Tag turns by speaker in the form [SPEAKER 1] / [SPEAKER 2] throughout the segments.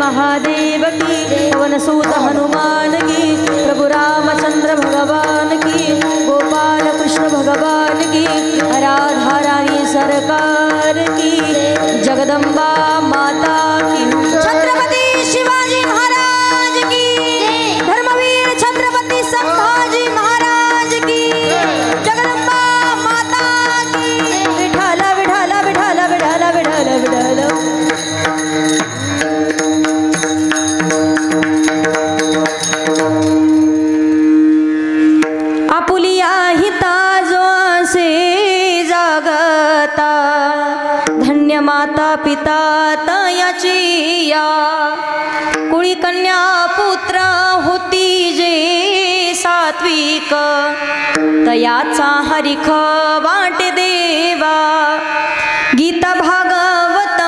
[SPEAKER 1] महादेव की, पवन सूत हनुमान की, प्रभु रामचंद्र भगवान की, गोपाल कृष्ण भगवान की, राधा रानी सरकार की, जगदम्बा माता की, छत्रपति शिवाजी महाराज की, धर्मवीर छत्रपति संभाजी महाराज की, जगदम्बा माता की, विठ्ठल विठ्ठल विठ्ठल विठ्ठल विठ्ठल विठ्ठल। आपुलिया हिता जो असे जागता, धन्य माता पिता तयाची या, कुळी कन्या पुत्र होती जे सात्विक, तयाचा हरिख वाटे देवा, गीता भागवत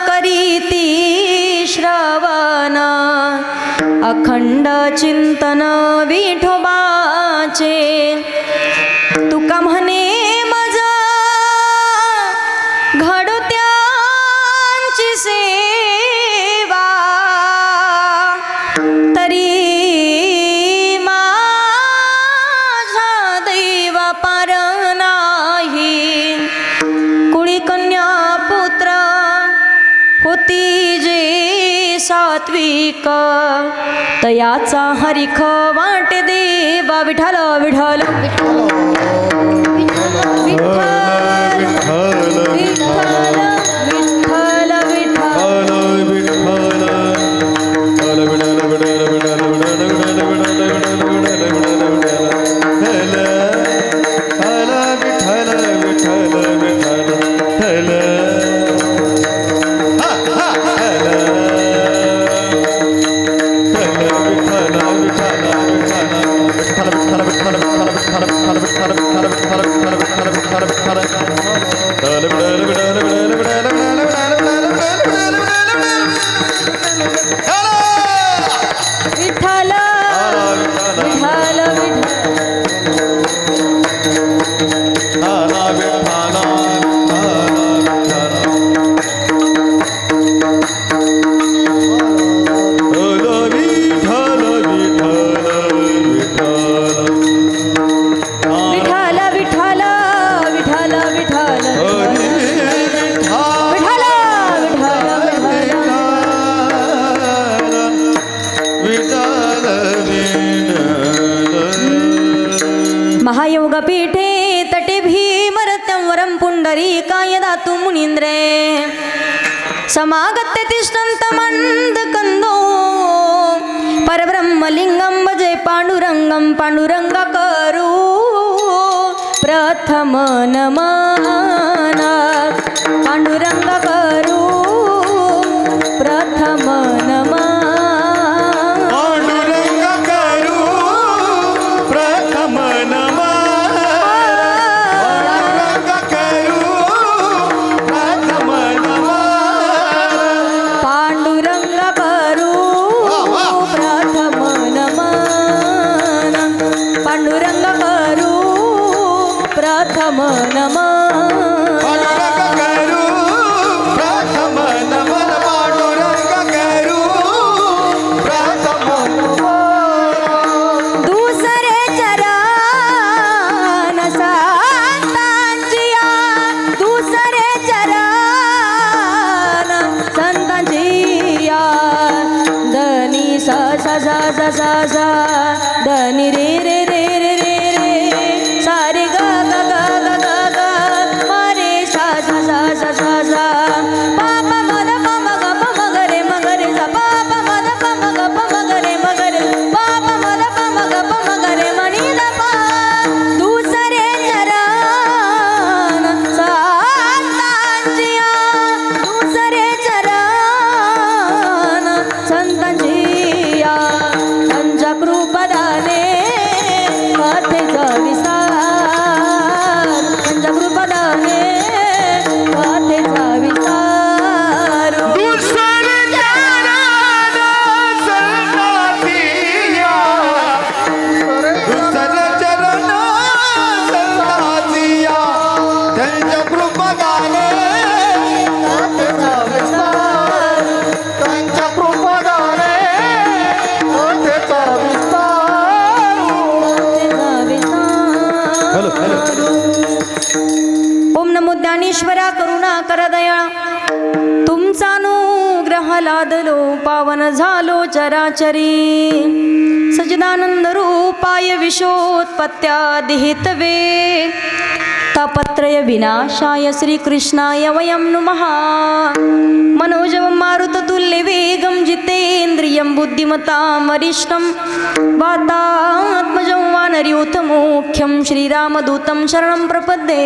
[SPEAKER 1] करीती श्रवण, अखंड चिंतन विठोबाचे, तुका म्हणे मज घडत्यांची सेवा, तरी माझा दैव पार नाही, कुळी कन्या पुत्र होती जे सात्विक, तयाचा हरिख वाटे देवा, विठ्ठल विठ्ठल विठ्ठल विठ्ठल विठ्ठल महायोगपीठे तटे भीमरत्यं वरं पुण्डरीकाय दातुं मुनीन्द्रे, समागत्य तिष्ठन्तमन्दकन्दो, परब्रह्मलिङ्गं भजे पाण्डुरङ्गं, पाण्डुरङ्गकरू प्रथम नमन, पाण्डुरङ्गकरू प्रथम नमन, प्रथम नमन,
[SPEAKER 2] प्रथम नमन, पांडुरंग करू प्रथम नमन,
[SPEAKER 1] दुसरा सा सा ध नि रे रे रे रे रे रे सा रे ग ग ग ग ग ग म रे सा सा सा सा सा सा पा पा म ध प म ग प म ग रे सा पा पा म ध प म ग प म ग रे पा पा म ध प म ग प म ग रे म नि ध प दुसरे चरण संतांचिया दुसरे चरण संतांचिया त्यांच्या कृपदाने कथेचा विस्तार त्यांच्या कृपदाने कथेचा विस्तार
[SPEAKER 2] दुसरे चरण संतांचिया दुसरे चरण संतांचिया त्यांच्या कृपदाने कथेचा विस्तार त्यांच्या कृपदाने कथेचा विस्तार हॅलो हॅलो
[SPEAKER 1] ओम नमो ज्ञानेश्वरा करुणा कर दया तुमचा अनुग्रह लादलो पावन झालो चराचरी सजदानंद रूपाय विशोत्पत्त्यादिहितवे तापत्रय विनाशाय श्रीकृष्णाय वयं नुमः मनोजवं मारुततुल्यवेगं जितेन्द्रियं बुद्धिमतां वरिष्ठं वातात्मजं वानरयूथमुख्यं श्रीरामदूतं शरणं प्रपद्ये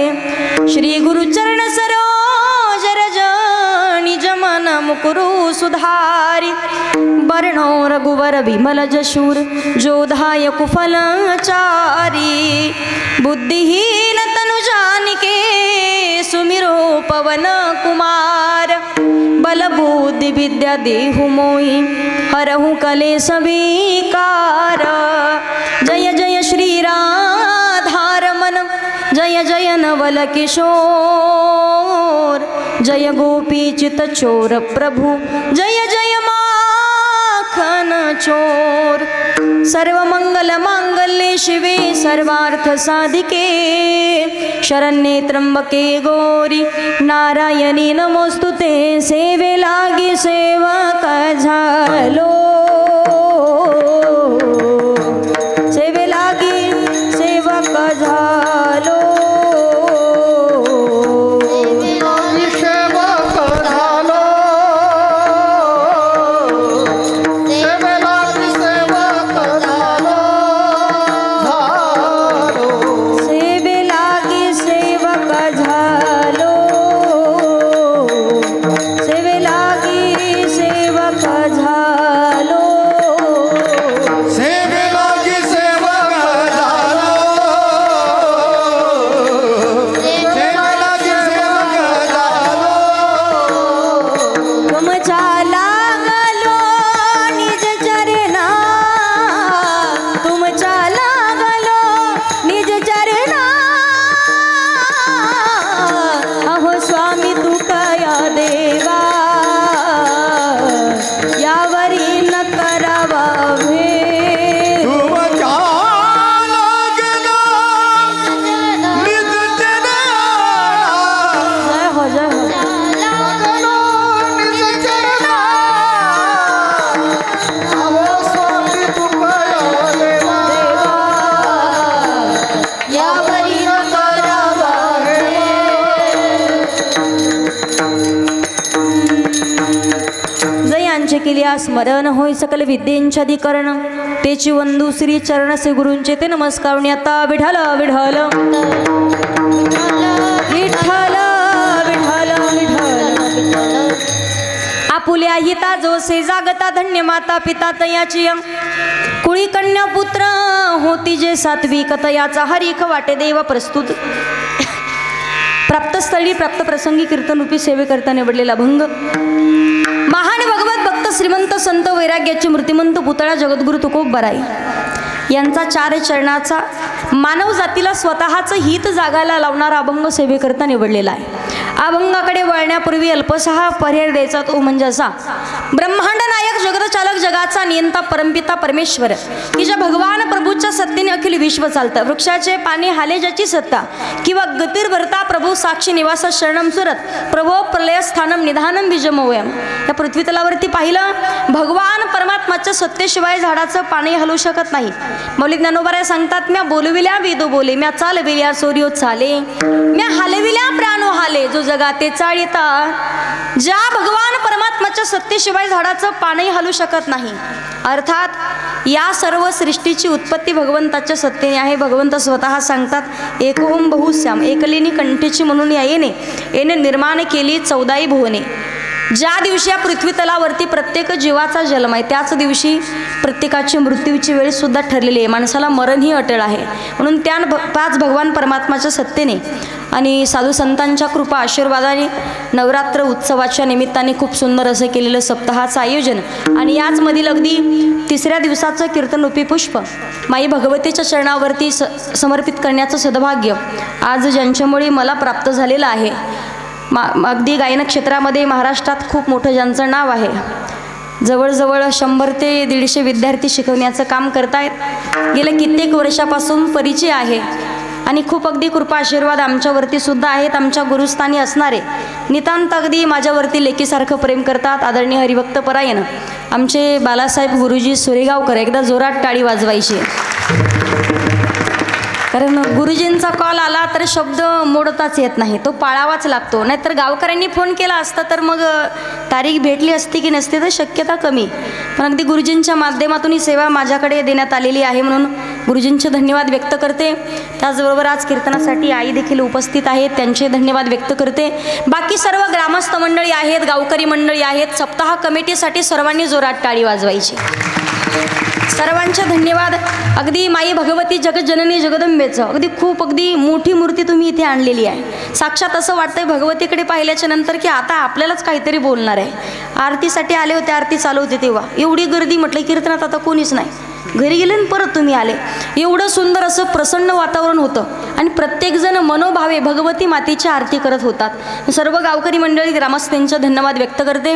[SPEAKER 1] श्रीगुरुचरणसरोज निजमन मुकुरु सुधारि वर्णो रघुवर विमल जशूर जोधाय कुफलचारी बुद्धिहीन तनु जानिके सुमिरो पवन कुमार बल बुद्धि विद्या देहु मोहि हरहु कलेश विकार जय जय श्री राधारमण जय जय नवल किशोर जय गोपी चित चोर प्रभु जय जय माखन चोर सर्व मंगल मांगल्ये शिवे सर्वार्थ साधिके शरण्ये त्र्यंबके गौरी नारायणी नमोस्तुते सेवे लागी सेवक झालो सेवे लागी सेवक झालो स्मरण होय सकल विद्येंच्या अधिकरण तेची वंदू श्री चरण से गुरूंचे ते नमस्कार आता विठ्ठल विठ्ठल विठ्ठल विठ्ठल विठ्ठल आपुल्या हिता जो से जागता धन्य माता पिता तयाची कुळी कन्या पुत्र होती जे सात्विक तयाचा हरिख वाटे देव प्रस्तुत प्राप्त स्थळी प्राप्त प्रसंगी कीर्तन रूपी सेवे करता निवडलेला भंग महान भगवत भक्त श्रीमंत संत वैराग्याची मूर्तिमंत पुतळा जगद्गुरु तुकोबराई यांचा 4 चरणाचा मानव जातीला स्वतःचं हित जागायला लावणारा अभंग सेवेकरता निवडलेला आहे। अभंगाकडे वळण्यापूर्वी अल्पसहा पर्याय द्यायचा तो म्हणजे असा, ब्रह्मांड नायक जगतचालक जगाचा नियंता परमपिता परमेश्वर की ज्या भगवान प्रभूच्या सत्तेने अखिल विश्व चालतं. वृक्षाचे पाने हाले ज्याची सत्ता किंवा गतीर भरता प्रभू साक्षी निवास शरणम सुरत प्रभो प्रलय स्थानम निधानम बीजमोयम. या पृथ्वी तलावरती पाहिलं भगवान परमात्माच्या सत्तेशिवाय झाडाचं पाणी हलू शकत नाही. मौलिक ज्ञानोबा सांगतात म्या बोलविल्या वेदो बोले म्या चालविल्या सोर्यो चाले म्या हलविल्या प्राणो हाले जो जगाते चाळीता. ज्या भगवान परमात्माच्या सत्तेशिवाय झाडाचं पाणी हलू शकत नाही. अर्थात या सर्व सृष्टीची उत्पत्ती भगवंताच्या सत्तेने आहे. भगवंत स्वतः सांगतात एकोम बहुश्याम एकलिनी कंठीची म्हणून या येणे निर्माण केली 14 भुवने. ज्या दिवशी या पृथ्वी तलावरती प्रत्येक जीवाचा जन्म आहे त्याच दिवशी प्रत्येकाची मृत्यूची वेळ सुद्धा ठरलेली आहे. माणसाला मरण ही अटळ आहे. म्हणून त्याच भगवान परमात्माच्या सत्तेने आणि साधू संतांच्या कृपा आशीर्वादाने नवरात्र उत्सवाच्या निमित्ताने खूप सुंदर असं केलेलं सप्ताहाचं आयोजन आणि याचमधील अगदी 3ऱ्या दिवसाचं कीर्तनरूपी पुष्प माई भगवतीच्या चरणावरती समर्पित करण्याचं सद्भाग्य आज ज्यांच्यामुळे मला प्राप्त झालेलं आहे. अगदी गायन क्षेत्रामध्ये महाराष्ट्रात खूप मोठं ज्यांचं नाव आहे. जवळजवळ 100 ते 150 विद्यार्थी शिकवण्याचं काम करतायत. गेल्या कित्येक वर्षापासून परिचय आहे आणि खूप अगदी कृपा आशीर्वाद आमच्यावरती सुद्धा आहेत. आमच्या गुरुस्थानी असणारे नितांत अगदी माझ्यावरती लेकीसारखं प्रेम करतात आदरणीय हरिभक्त परायण आमचे बालासाहेब गुरुजी सुरेगावकर. एकदा जोरात टाळी वाजवायची कारण गुरुजींचा कॉल आला तर शब्द मोडताच येत नाही, तो पाळावाच लागतो. नाहीतर गावकऱ्यांनी फोन केला असता तर मग तारीख भेटली असती की नसती तर शक्यता कमी. पण अगदी गुरुजींच्या माध्यमातून ही सेवा माझ्याकडे देण्यात आलेली आहे म्हणून गुरुजींचे धन्यवाद व्यक्त करते. त्याचबरोबर आज कीर्तनासाठी आई देखील उपस्थित आहेत, त्यांचे धन्यवाद व्यक्त करते. बाकी सर्व ग्रामस्थ मंडळी आहेत, गावकरी मंडळी आहेत. सप्ताह कमिटीसाठी सर्वांनी जोरात टाळी वाजवायची. सर्वांचे धन्यवाद. अगदी माई भगवती जगज्जननी जगदंबेचं अगदी खूप अगदी मोठी मूर्ती तुम्ही इथे आणलेली आहे. साक्षात असं वाटतंय भगवतीकडे पाहिल्याच्या नंतर की आता आपल्यालाच काहीतरी बोलणार आहे. आरतीसाठी आले होते, आरती चालू होते तेव्हा एवढी गर्दी, म्हटलं कीर्तनात आता कोणीच नाही. घरी गेले आणि परत तुम्ही आले. एवढं सुंदर असं प्रसन्न वातावरण होतं आणि प्रत्येकजण मनोभावे भगवती मातेची आरती करत होतात. सर्व गावकरी मंडळी ग्रामस्थांचे धन्यवाद व्यक्त करते.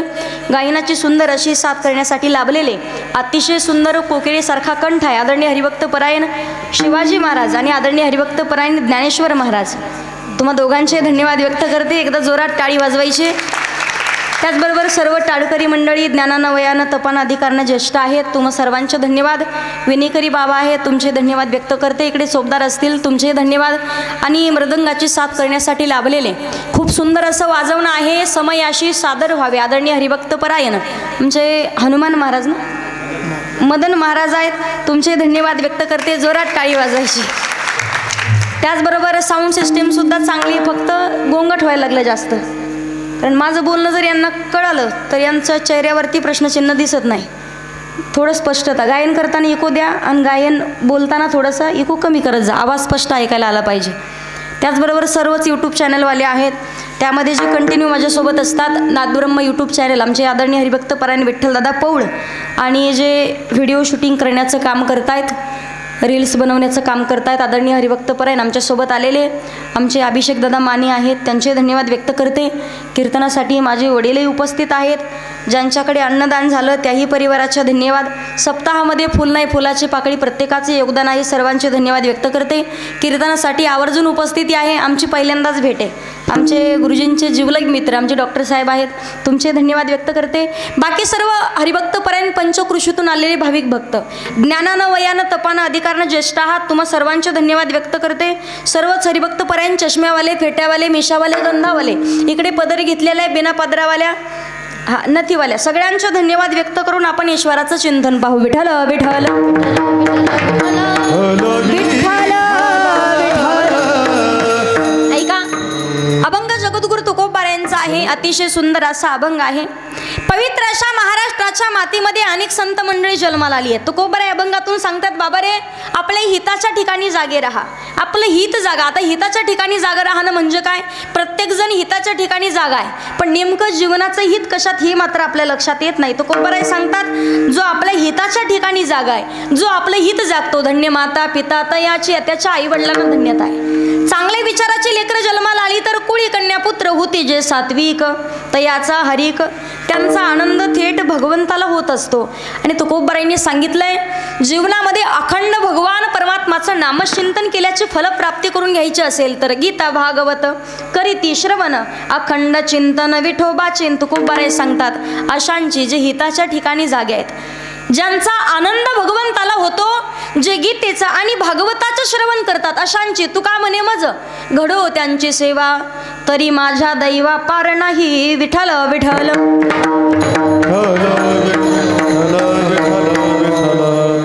[SPEAKER 1] गायनाची सुंदर अशी साथ करण्यासाठी लाभलेले अतिशय सुंदर कोकिळेसारखा कंठ आहे आदरणीय हरिभक्त परायण शिवाजी महाराज आणि आदरणीय हरिभक्त परायण ज्ञानेश्वर महाराज. तुम्हा दोघांचे धन्यवाद व्यक्त करते. एकदा जोरात टाळी वाजवायची. त्याचबरोबर सर्व टाळकरी मंडळी ज्ञानानं वयानं तपानं अधिकारानं ज्येष्ठ आहेत, तुम्हा सर्वांचे धन्यवाद. विनेकरी बाबा आहेत, तुमचे धन्यवाद व्यक्त करते. इकडे चोपदार असतील, तुमचे धन्यवाद. आणि मृदंगाची साथ करण्यासाठी लाभलेले खूप सुंदर असं वाजवणं आहे. समयाशी सादर व्हावे आदरणीय हरिभक्त परायण म्हणजे हनुमान महाराज ना मदन महाराज आहेत, तुमचे धन्यवाद व्यक्त करते. जोरात टाळी वाजवायची. त्याचबरोबर साऊंड सिस्टीमसुद्धा चांगली, फक्त गोंगट व्हायला लागलं जास्त. कारण माझं बोलणं जर यांना कळालं तर यांच्या चेहऱ्यावरती प्रश्नचिन्ह दिसत नाही. थोडं स्पष्टता गायन करताना इको द्या आणि गायन बोलताना थोडंसं इको कमी करत जा, आवाज स्पष्ट ऐकायला आला पाहिजे. त्याचबरोबर सर्वच यूट्यूब चॅनलवाले आहेत, त्यामध्ये जे कंटिन्यू माझ्यासोबत असतात. नादब्रह्म यूट्यूब चॅनल आमचे आदरणीय हरिभक्त परायण विठ्ठलदादा पौळ आणि जे व्हिडिओ शूटिंग करण्याचं काम करतायत, रील्स बनवण्याचं काम करतायत आदरणीय हरिभक्त परायण आमच्यासोबत आलेले आमचे अभिषेक दादा माने आहेत, त्यांचे धन्यवाद व्यक्त करते. कीर्तनासाठी माझे वडीलही उपस्थित आहेत. ज्यांच्याकडे अन्नदान झालं त्याही परिवाराचे धन्यवाद. सप्ताहामध्ये फुल नाही फुलाची पाकळी प्रत्येकाचे योगदान आहे, सर्वांचे धन्यवाद व्यक्त करते. कीर्तनासाठी आवर्जून उपस्थिती आहे. आमची पहिल्यांदाच भेट आहे. आमचे गुरुजींचे जिवलग मित्र आमचे डॉक्टर साहेब आहेत, तुमचे धन्यवाद व्यक्त करते. बाकी सर्व हरिभक्त परायण पंचकृषीतून आलेले भाविक भक्त ज्ञानानं वयानं तपानं अधिकारानं ज्येष्ठ आहात, तुम्हा सर्वांचे धन्यवाद व्यक्त करते. सर्वच हरिभक्त परायण चष्म्यावाले, फेट्यावाले, मिशावाले, गंधावाले, इकडे पदर घेतलेले, बिना पदरावाल्या, नथीवाल्या, सगळ्यांचे धन्यवाद व्यक्त करून आपण ईश्वराचं चिंतन पाहू. विठ्ठल विठ्ठल विठ्ठल. ऐका, अभंग जगद्गुरु तुकोबा यांचा आहे. अतिशय सुंदर असा अभंग आहे. पवित्र अशा महाराष्ट्राच्या मातीमध्ये अनेक संत मंडळी जन्माला आली आहेत. तुकोबा या अभंगातून सांगतात, बाबा रे आपल्या हिताच्या ठिकाणी जागे राहा. आपलं हित जागा. आता हिताच्या ठिकाणी जागा राहणं म्हणजे काय? प्रत्येकजण हिताच्या ठिकाणी जागा आहे, पण नेमकं जीवनाचं हित कशात हे मात्र आपल्या लक्षात येत नाही. तुकोबा सांगतात, जो आपल्या हिताच्या ठिकाणी जागा आहे, जो आपलं हित जागतो, धन्य माता पिता तयाची त्याच्या आई वडिलांना धन्यता आहे. चांगले विचाराची लेकरं जन्माला आली तर कुळी कन्या पुत्र होती जे सात्विक तयाचा हरिक, त्यांचा आनंद थेट भगवंताला होत असतो. आणि तुकोबारायांनी सांगितलंय जीवनामध्ये अखंड भगवान परमात्माचं नामचिंतन केल्याची फलप्राप्ती करून घ्यायची असेल तर गीता भागवत करीती श्रवण अखंड चिंतन विठोबा तुकोबाराय सांगतात अशांची जे हिताच्या ठिकाणी जागे आहेत, ज्यांचा आनंद भगवंताला होतो, जे गीतेचा आणि भागवताचं श्रवण करतात अशांची तुका म्हणे मज घडो त्यांची सेवा, तरी माझ्या दैवा पार नाही विठ्ठल विठ्ठल.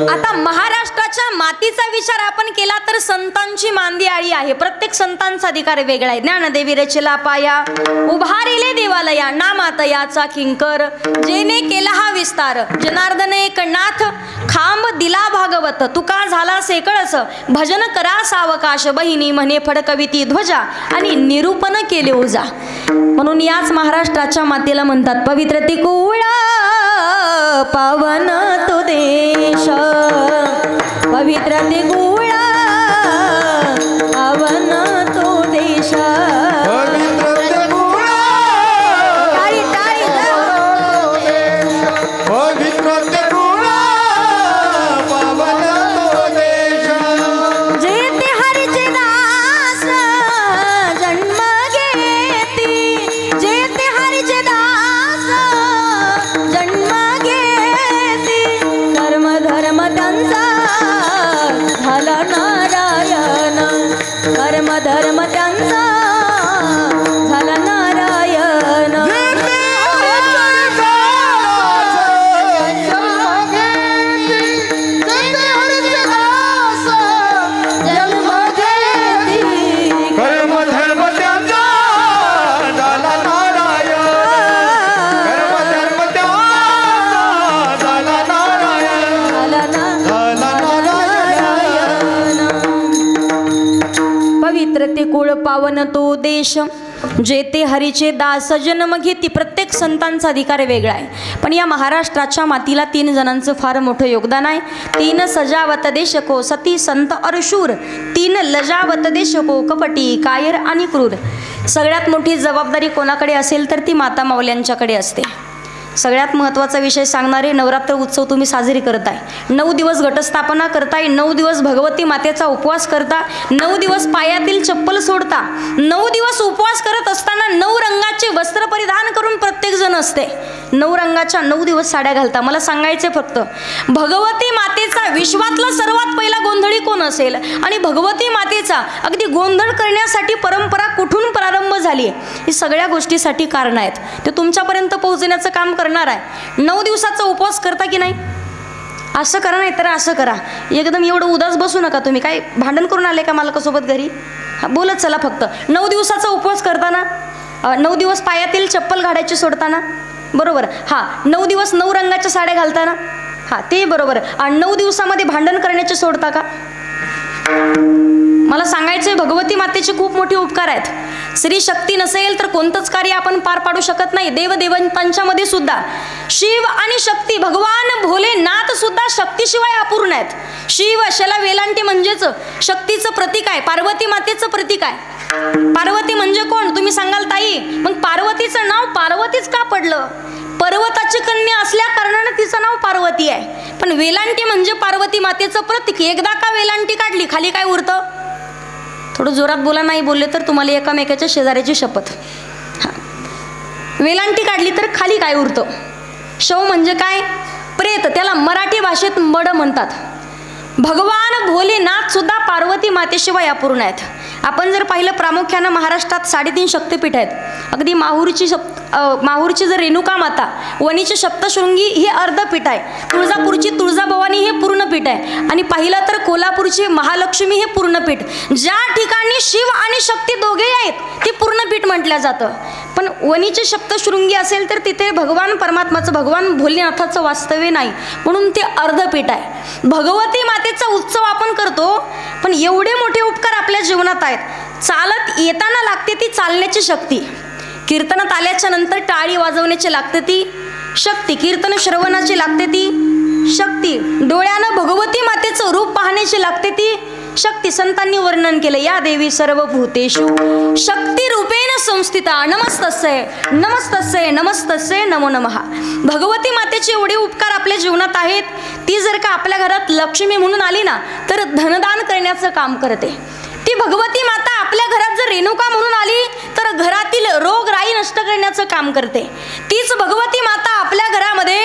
[SPEAKER 1] आता महाराष्ट्राच्या मातीचा विचार आपण केला तर संतांची मांदी आळी आहे. प्रत्येक संतांचा अधिकार वेगळा आहे. ज्ञानदेवी रचला पाया उभारिले देवालया, नामात याचा किंकर जेने केला हा विस्तार, जनार्दन एक नाथ खांब दिला भागवत, तुका झाला सेकळस भजन करा सावकाश, बहिणी म्हणे फडकविती ध्वजा आणि निरूपण केले ओजा. म्हणून याच महाराष्ट्राच्या मातेला म्हणतात पवित्र ती कुळा पावन तो देश, पवित्र ते गुळा पावन तो देश. धर्म त्यांचा झाला नारायण. ते कुळ पावन तो देश जेते हरीचे दास जन्म घेती. प्रत्येक संतांचा अधिकार वेगळा आहे, पण या महाराष्ट्राच्या मातीला 3 जणांचं फार मोठं योगदान आहे. 3 सजावत देशको सती संत अरशूर, 3 लजावत देशको कपटी कायर आणि क्रूर. सगळ्यात मोठी जबाबदारी कोणाकडे असेल तर ती माता माऊल्यांच्याकडे असते. सगळ्यात महत्त्वाचा विषय सांगणारे नवरात्र उत्सव तुम्ही साजरी करताय. 9 दिवस घटस्थापना करताय, 9 दिवस भगवती मातेचा उपवास करता, 9 दिवस पायातील चप्पल सोडता, 9 दिवस उपवास करत असताना 9 रंगाचे वस्त्र परिधान करून प्रत्येक जण असते. 9 रंगाच्या 9 दिवस साड्या घालता. मला सांगायचे फक्त भगवती मातेचा विश्वातला सर्वात पहिला गोंधळी कोण असेल आणि भगवती मातेचा अगदी गोंधळ करण्यासाठी परंपरा कुठून प्रारंभ झाली, ही सगळ्या गोष्टीसाठी कारण आहेत. ते तुमच्यापर्यंत पोहोचण्याचं काम करणार आहे. 9 दिवसाचा उपवास करता की नाही? असं करा, नाही तर असं करा. एकदम एवढं उदास बसू नका. तुम्ही काय भांडण करून आले का मालकासोबत घरी? बोलत चला फक्त. 9 दिवसाचा उपवास करताना 9 दिवस पायातील चप्पल घालायची सोडताना, बरोबर. 9 दिवस 9 रंगाच्या साड्या घालताना, ते बरोबर. आणि 9 दिवसामध्ये भांडण करण्याचे सोडता का? मला सांगायचंय भगवती मातेचे खूप मोठे उपकार आहेत. स्त्री शक्ती नसेल तर कोणतंच कार्य आपण पार पाडू शकत नाही. देवदेवतांच्या मध्ये सुद्धा शिव आणि शक्ती, भगवान भोलेनाथ सुद्धा शक्तीशिवाय अपूर्ण आहेत. शिव अशाला वेलांटी म्हणजेच शक्तीचं प्रतीक आहे, पार्वती मातेचं प्रतीक आहे. पार्वती म्हणजे कोण तुम्ही सांगाल ताई? मग पार्वतीचं नाव पार्वतीच का पडलं? पर्वताची कन्या असल्या कारणाने तिचं नाव पार्वती आहे. पण वेलांटी म्हणजे पार्वती मातेचं प्रतीक. एकदा का वेलांटी काढली खाली काय उरतं? थोडं जोरात बोला, नाही बोलले तर तुम्हाला एकामेकाच्या शेजाऱ्याची शपथ. वेलांटी काढली तर खाली काय उरतं? शव म्हणजे काय? प्रेत. त्याला मराठी भाषेत मड म्हणतात. भगवान भोलेनाथ सुद्धा पार्वती मातेशिवाय अपूर्ण आहेत. आपण जर पाहिलं प्रामुख्यानं महाराष्ट्रात 3.5 शक्तिपीठ आहेत. अगदी माहूरची जर रेणुका माता, वणीची सप्तशृंगी ही अर्धपीठ आहे, तुळजापूरची तुळजाभवानी हे पूर्ण पीठ आहे, आणि पाहिलं तर कोल्हापूरची महालक्ष्मी हे पूर्ण पीठ. ज्या ठिकाणी शिव आणि शक्ती दोघे आहेत ते पूर्ण पीठ म्हटलं जातं. पण वणीची सप्तशृंगी असेल तर तिथे भगवान परमात्माचं, भगवान भोलेनाथाचं वास्तव्य नाही, म्हणून ते अर्धपीठ आहे. भगवती मातेचा उत्सव आपण करतो, पण एवढे मोठे उपकार आपल्या जीवनात आहेत. चालत येताना लागते ती चालण्याची शक्ती, कीर्तनात आल्याच्या नंतर टाळी वाजवण्याची लागते ती शक्ती, कीर्तन श्रवणाची लागते ती शक्ती, डोळ्यानं भगवती मातेचं रूप पाहण्याची लागते ती शक्ती संतांनी वर्णन केलं, या देवी सर्वभूतेषु शक्ती रूपेण संस्थिता नमस्तस्यै नमस्तस्यै नमस्तस्यै नमो नमः. भगवती मातेचे एवढे उपकार आपल्या जीवनात आहेत. ती जर का आपल्या घरात लक्ष्मी म्हणून आली ना तर धनदान करण्याचं काम करते. ती भगवती माता आपल्या घरात जर रेणुका म्हणून आली तर घरातील रोगराई नष्ट करण्याचं काम करते. तीच भगवती माता आपल्या घरामध्ये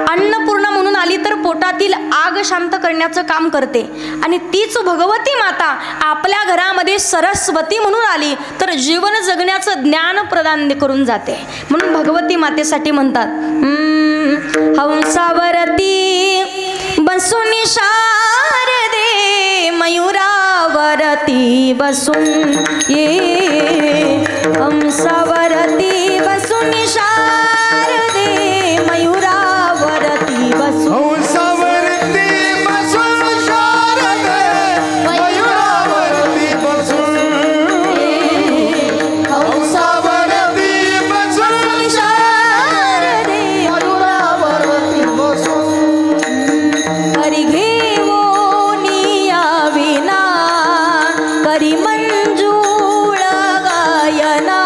[SPEAKER 1] अन्नपूर्णा म्हणून आली तर पोटातील आग शांत करण्याचं काम करते. आणि तीच भगवती माता आपल्या घरामध्ये सरस्वती म्हणून आली तर जीवन जगण्याचं ज्ञान प्रदान करून जाते. म्हणून भगवती मातेसाठी म्हणतात, हंसावरती बसून शारदे मयुरावरती बसून ये, हंसावरती बसून शारदे मयुरावरती बसून,
[SPEAKER 2] हंसावरती बसून शारदे मयुरावरती बसून, हंसावरती बसून शारदे मयुरावरती बसून,
[SPEAKER 1] करी घेवोनी आविना करी मंजूळ गायना,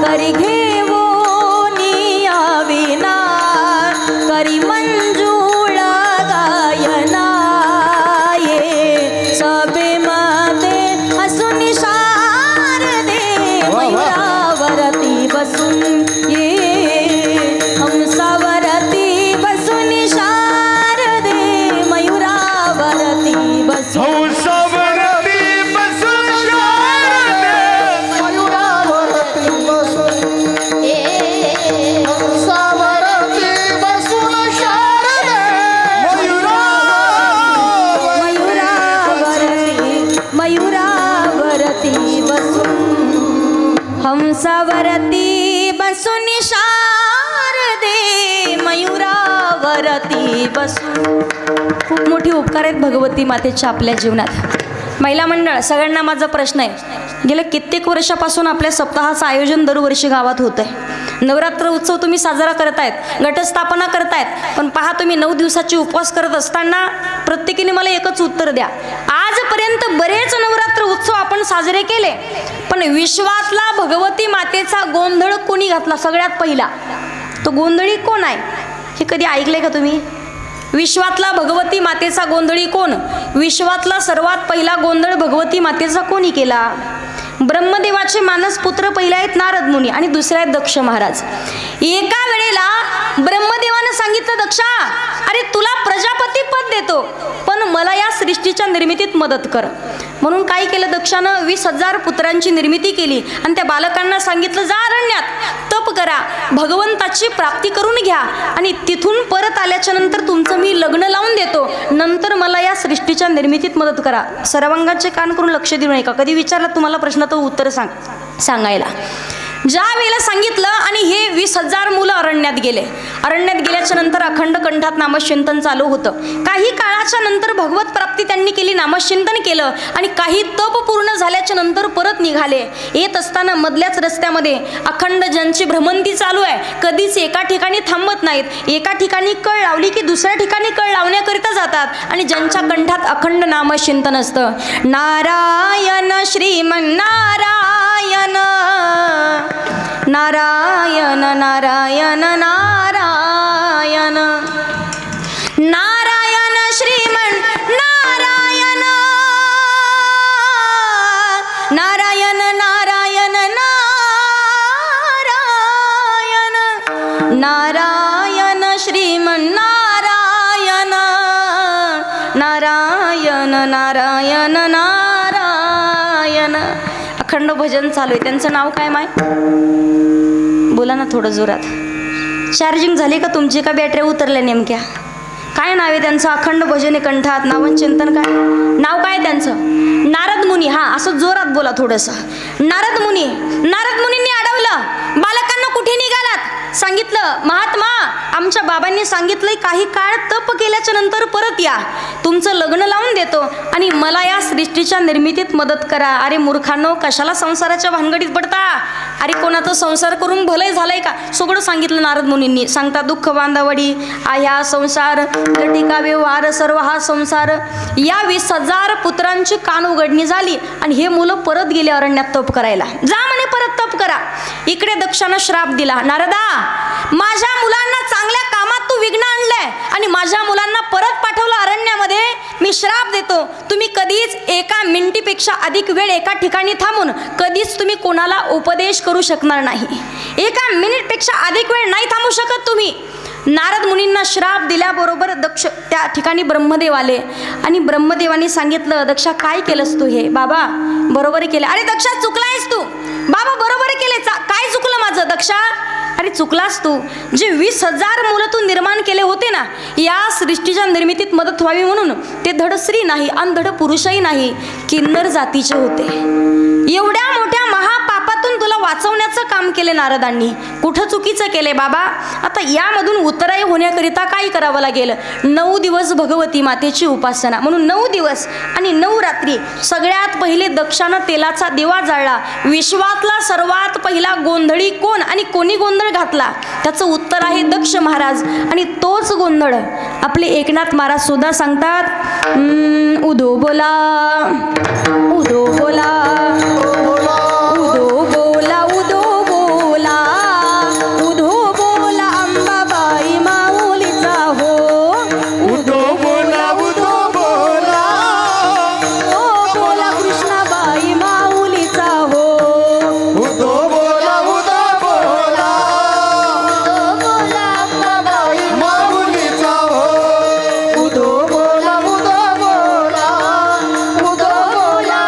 [SPEAKER 1] करी घेवोनी आविना करी मंजूळ गायना, ये सबे मध्ये हसून शारदे मयुरावरती बसून ये, हंसावरती बसून शारदे मयुरावरती बसून,
[SPEAKER 2] हंसावरती बसून शारदे मयुरावरती बसून, हंसावरती बसून शारदे
[SPEAKER 1] मयुरावरती बसून, हंसावरती बसून शारदे मयुरावरती बसून. खूप मोठी उपकार आहेत भगवती मातेच्या आपल्या जीवनात. महिला मंडळ सगळ्यांना माझा प्रश्न आहे, गेल्या कित्येक वर्षापासून आपल्या सप्ताहाचं आयोजन दरवर्षी गावात होतं आहे. नवरात्र उत्सव तुम्ही साजरा करतायत, घटस्थापना करतायत, पण पहा तुम्ही 9 दिवसाचे उपवास करत असताना प्रत्येकीने मला एकच उत्तर द्या. आजपर्यंत बरेच नवरात्र उत्सव आपण साजरे केले, पण विश्वातला भगवती मातेचा गोंधळ कोणी घातला सगळ्यात पहिला? तो गोंधळी कोण आहे हे कधी ऐकले का तुम्ही? विश्वातला भगवती मातेचा गोंधळी कोण? विश्वातला सर्वात पहिला गोंधळ भगवती मातेचा कोणी केला? ब्रह्मदेवाचे मानस पुत्र पहिले आहेत नारद मुनी आणि दुसरे आहेत दक्ष महाराज. एका वेळेला ब्रह्मदेवाने सांगितलं, दक्षा अरे तुला प्रजापती पद देतो पण मला या सृष्टीच्या निर्मितीत मदत कर. म्हणून काय केलं दक्षानं? 20,000 पुत्रांची निर्मिती केली आणि त्या बालकांना सांगितलं, जा अरण्यात तप करा, भगवंताची प्राप्ती करून घ्या आणि तिथून परत आल्याच्या नंतर तुमचं मी लग्न लावून देतो, नंतर मला या सृष्टीच्या निर्मितीत मदत करा. सर्वांगाचे कान करून लक्ष देऊ नये का? कधी विचारलं तुम्हाला प्रश्न तर उत्तर सांगायला. ज्या वेळेला सांगितलं आणि हे 20,000 मुलं अरण्यात गेले. अरण्यात गेल्याच्या नंतर अखंड कंठात नामचिंतन चालू होतं. काही काळाच्या नंतर भगवत प्राप्ती त्यांनी केली, नामचिंतन केलं आणि काही तप पूर्ण झाल्याच्या नंतर परत निघाले. येत असताना मधल्याच रस्त्यामध्ये अखंड ज्यांची भ्रमंती चालू आहे, कधीच एका ठिकाणी थांबत नाहीत. एका ठिकाणी कळ लावली की दुसऱ्या ठिकाणी कळ लावण्याकरिता जातात आणि ज्यांच्या कंठात अखंड नामचिंतन असतं, नारायण श्रीमन्नारायण नारायण नारायण नारायण नारायण श्रीमन नारायण नारायण नारायण नारायण नारायण श्रीमन नारायण नारायण नारायण नारायण. अखंड भजन चालू आहे. त्यांचं नाव काय माय? बोला ना थोडं जोरात. चार्जिंग झाली का तुमची का बॅटऱ्या उतरल्या नेमक्या? काय नाव आहे त्यांचं? अखंड भजन आहे कंठात, नामचिंतन. काय नाव काय त्यांचं? नारद मुनी. हा असं जोरात बोला थोडंसं. नारद मुनी. नारद मुनींनी अडवलं, बालकांना कुठे निघालात? सांगितलं, महात्मा आमच्या बाबांनी सांगितलंय काही काळ तप केल्याच्या नंतर परत या, तुमचं लग्न लावून देतो आणि मला या सृष्टीच्या निर्मितीत मदत करा. अरे मूर्खांनो, कशाला संसाराच्या भानगडीत पडता? अरे कोणाचा संसार करून भलंय झालंय का? सगळं सांगितलं नारद मुनींनी. सांगता दुःख बांधावडी आया संसार लटिका व्यवहार सर्व हा संसार. या 20,000 पुत्रांची कान उघडणी झाली आणि हे मुलं परत गेले अरण्यात तप करायला. जा म्हणे परत तप करा. इकडे दक्षानं श्राप दिला, नारदा माझ्या मुलांना चांगल्या कामात तू विघ्न आणलंय आणि माझ्या मुलांना परत पाठवलं अरण्यामध्ये. मी श्राप देतो, तुम्ही कधीच एका मिनिटीपेक्षा अधिक वेळ एका ठिकाणी थांबून कधीच तुम्ही कोणाला उपदेश करू शकणार नाही. एका मिनिटपेक्षा अधिक वेळ नाही थांबू शकत तुम्ही. नारद मुनींना श्राप दिल्याबरोबर दक्ष त्या ठिकाणी ब्रह्मदेव आले आणि ब्रह्मदेवानी सांगितलं, दक्षा काय केलंस तू हे? बाबा बरोबर केलं. अरे दक्षा चुकलायस तू. बाबा बरोबर केले. काय चुकलं माझं दक्षा? अरे चुकलास तू. जे 20,000 मुलं तू निर्माण केले होते ना, या सृष्टीच्या निर्मितीत मदत व्हावी म्हणून, ते धड स्त्री नाही आणि धड पुरुषही नाही, किन्नर जातीचे होते. एवढ्या मोठ्या महापापातून तुला वाचवण्याचं काम केले नारदांनी. कुठं चुकीचं केले बाबा? आता यामधून उतराई होण्याकरिता काय करावं लागेल? 9 दिवस भगवती मातेची उपासना. म्हणून 9 दिवस आणि 9 रात्री सगळ्यात पहिले दक्षानं तेलाचा दिवा जाळला. विश्वातला सर्वात पहिला गोंधळी कोण आणि कोणी गोंधळ घातला? त्याचं उत्तर आहे दक्ष महाराज. आणि तोच गोंधळ आपले एकनाथ महाराज सुद्धा सांगतात. उदो बोला उदो बोला उदो बोला उदो बोला उदो बोला अंबाबाई माऊलीचा हो.
[SPEAKER 2] उदो बोला उदो बोला
[SPEAKER 1] उदो बोला कृष्णाबाई माऊलीचा हो.
[SPEAKER 2] उदो बोला उदो बोला उदो बोला अंबाबाई माऊलीचा हो. उदो बोला उदो बोला उदो बोला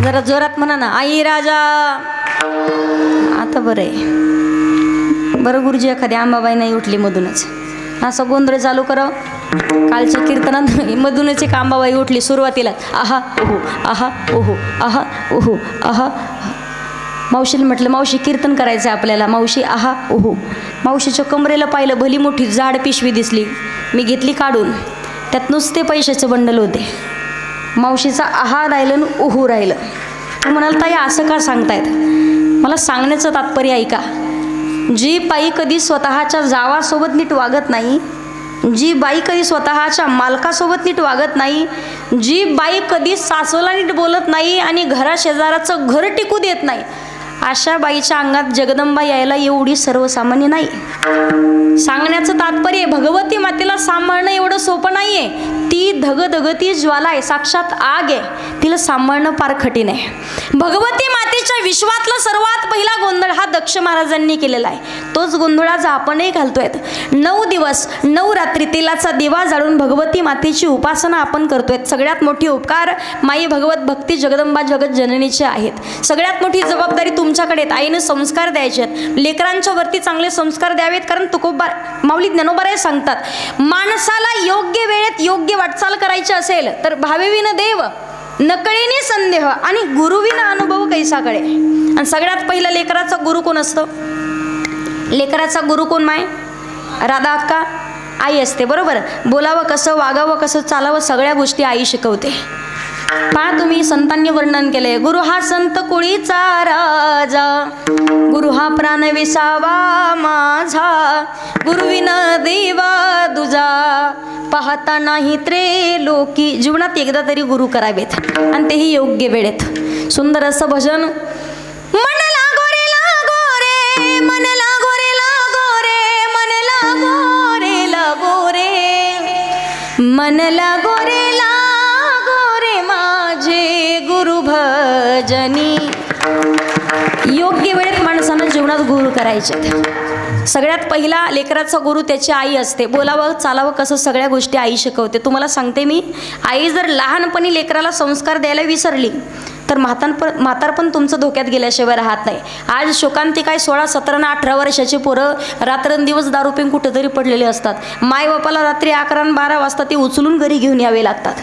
[SPEAKER 1] जरा जोरात म्हणा ना, आई राजा. आता बरं आहे. बरं गुरुजी, एखादी अंबाबाई नाही उठली मधूनच, असं गोंधळ चालू करावं. कालच्या कीर्तनात मधूनच एक अंबाबाई उठली सुरुवातीला. आहा ओहो, आहा ओहो, आहा ओहो, आहा. मावशीला म्हटलं, मावशी कीर्तन करायचं आहे आपल्याला. मावशी आहा ओहो. मावशीच्या कमरेला पाहिलं, भली मोठी जाड पिशवी दिसली. मी घेतली काढून, त्यात नुसते पैशाचे बंडल होते. मावशीचा आहा राहिलं आणि ओहो राहिलं. तो म्हणाल, ताई असं का सांगतायत? मला सांगण्याचं तात्पर्य ऐका. जी बाई कधी स्वतःच्या जावासोबत नीट वागत नाही, जी बाई कधी स्वतःच्या मालकासोबत नीट वागत नाही, जी बाई कधी सासूला नीट बोलत नाही आणि घराशेजाराचं घर टिकू देत नाही, अशा बाईच्या अंगात जगदंबा यायला एवढी सर्वसामान्य नाही. सांगण्याचं तात्पर्य, भगवती मातेला सांभाळणं एवढं सोपं नाही आहे. ती धगधगती ज्वाला आहे, साक्षात आग आहे. तिला सांभाळणं फार कठीण आहे. भगवती मातेच्या विश्वातला सर्वात पहिला गोंधळ हा दक्ष महाराजांनी केलेला आहे. तोच गोंधळ आज आपणही घालतोय. 9 दिवस 9 रात्री तेलाचा दिवा जाळून भगवती मातेची उपासना आपण करतोय. सगळ्यात मोठी उपकार माई भगवत भक्ती जगदंबा जगत जननीचे आहेत. सगळ्यात मोठी जबाबदारी तुमच्याकडे आहेत. आईनं संस्कार द्यायचे आहेत. लेकरांच्या वरती चांगले संस्कार द्यावेत. कारण तुकोबा माऊली ज्ञानोबाराय सांगतात, माणसाला योग्य वेळेत योग्य वाटचाल करायची असेल तर भावेविन देव, नकळेने संदेह आणि गुरुविन अनुभव कैसा कळे. आणि सगळ्यात पहिला लेकराचा गुरु कोण असतो? लेकराचा गुरु कोण माय? राधा अक्का, आई असते. बरोबर. बोलावं कसं, वागावं कसं, चालावं, सगळ्या गोष्टी आई शिकवते. पहा तुम्ही, संतांनी वर्णन केले, गुरु हा संत कुळीचा राजा, गुरु हा प्राण विसावा माझा, गुरुविन देवा दुजा, पाहता नाही त्रेलोकी. जीवनात एकदा तरी गुरु करावेत आणि तेही योग्य वेळेत. सुंदर असं भजन. मन लागो रे लागो रे, मन लागो रे लागो रे, मन लागो रे लागो रे, मन लागो रे लागो रे माझे गुरु भजनी. योग्य वेळेत माणसानं जीवनात गुरु करायचे. सगळ्यात पहिला लेकराचा गुरु त्याची आई असते. बोलावं चालावं कसं, सगळ्या गोष्टी आई शिकवते. तुम्हाला सांगते मी, आई जर लहानपणी लेकराला संस्कार द्यायला विसरली तर म्हातारपण तुमचं धोक्यात गेल्याशिवाय राहत नाही. आज शोकांतिक काय 16, 17 आणि 18 वर्षाची पोरं रात्रंदिवस दारू पिऊन कुठेतरी पडलेले असतात. मायबापाला रात्री 11 आणि 12 वाजता ते उचलून घरी घेऊन यावे लागतात.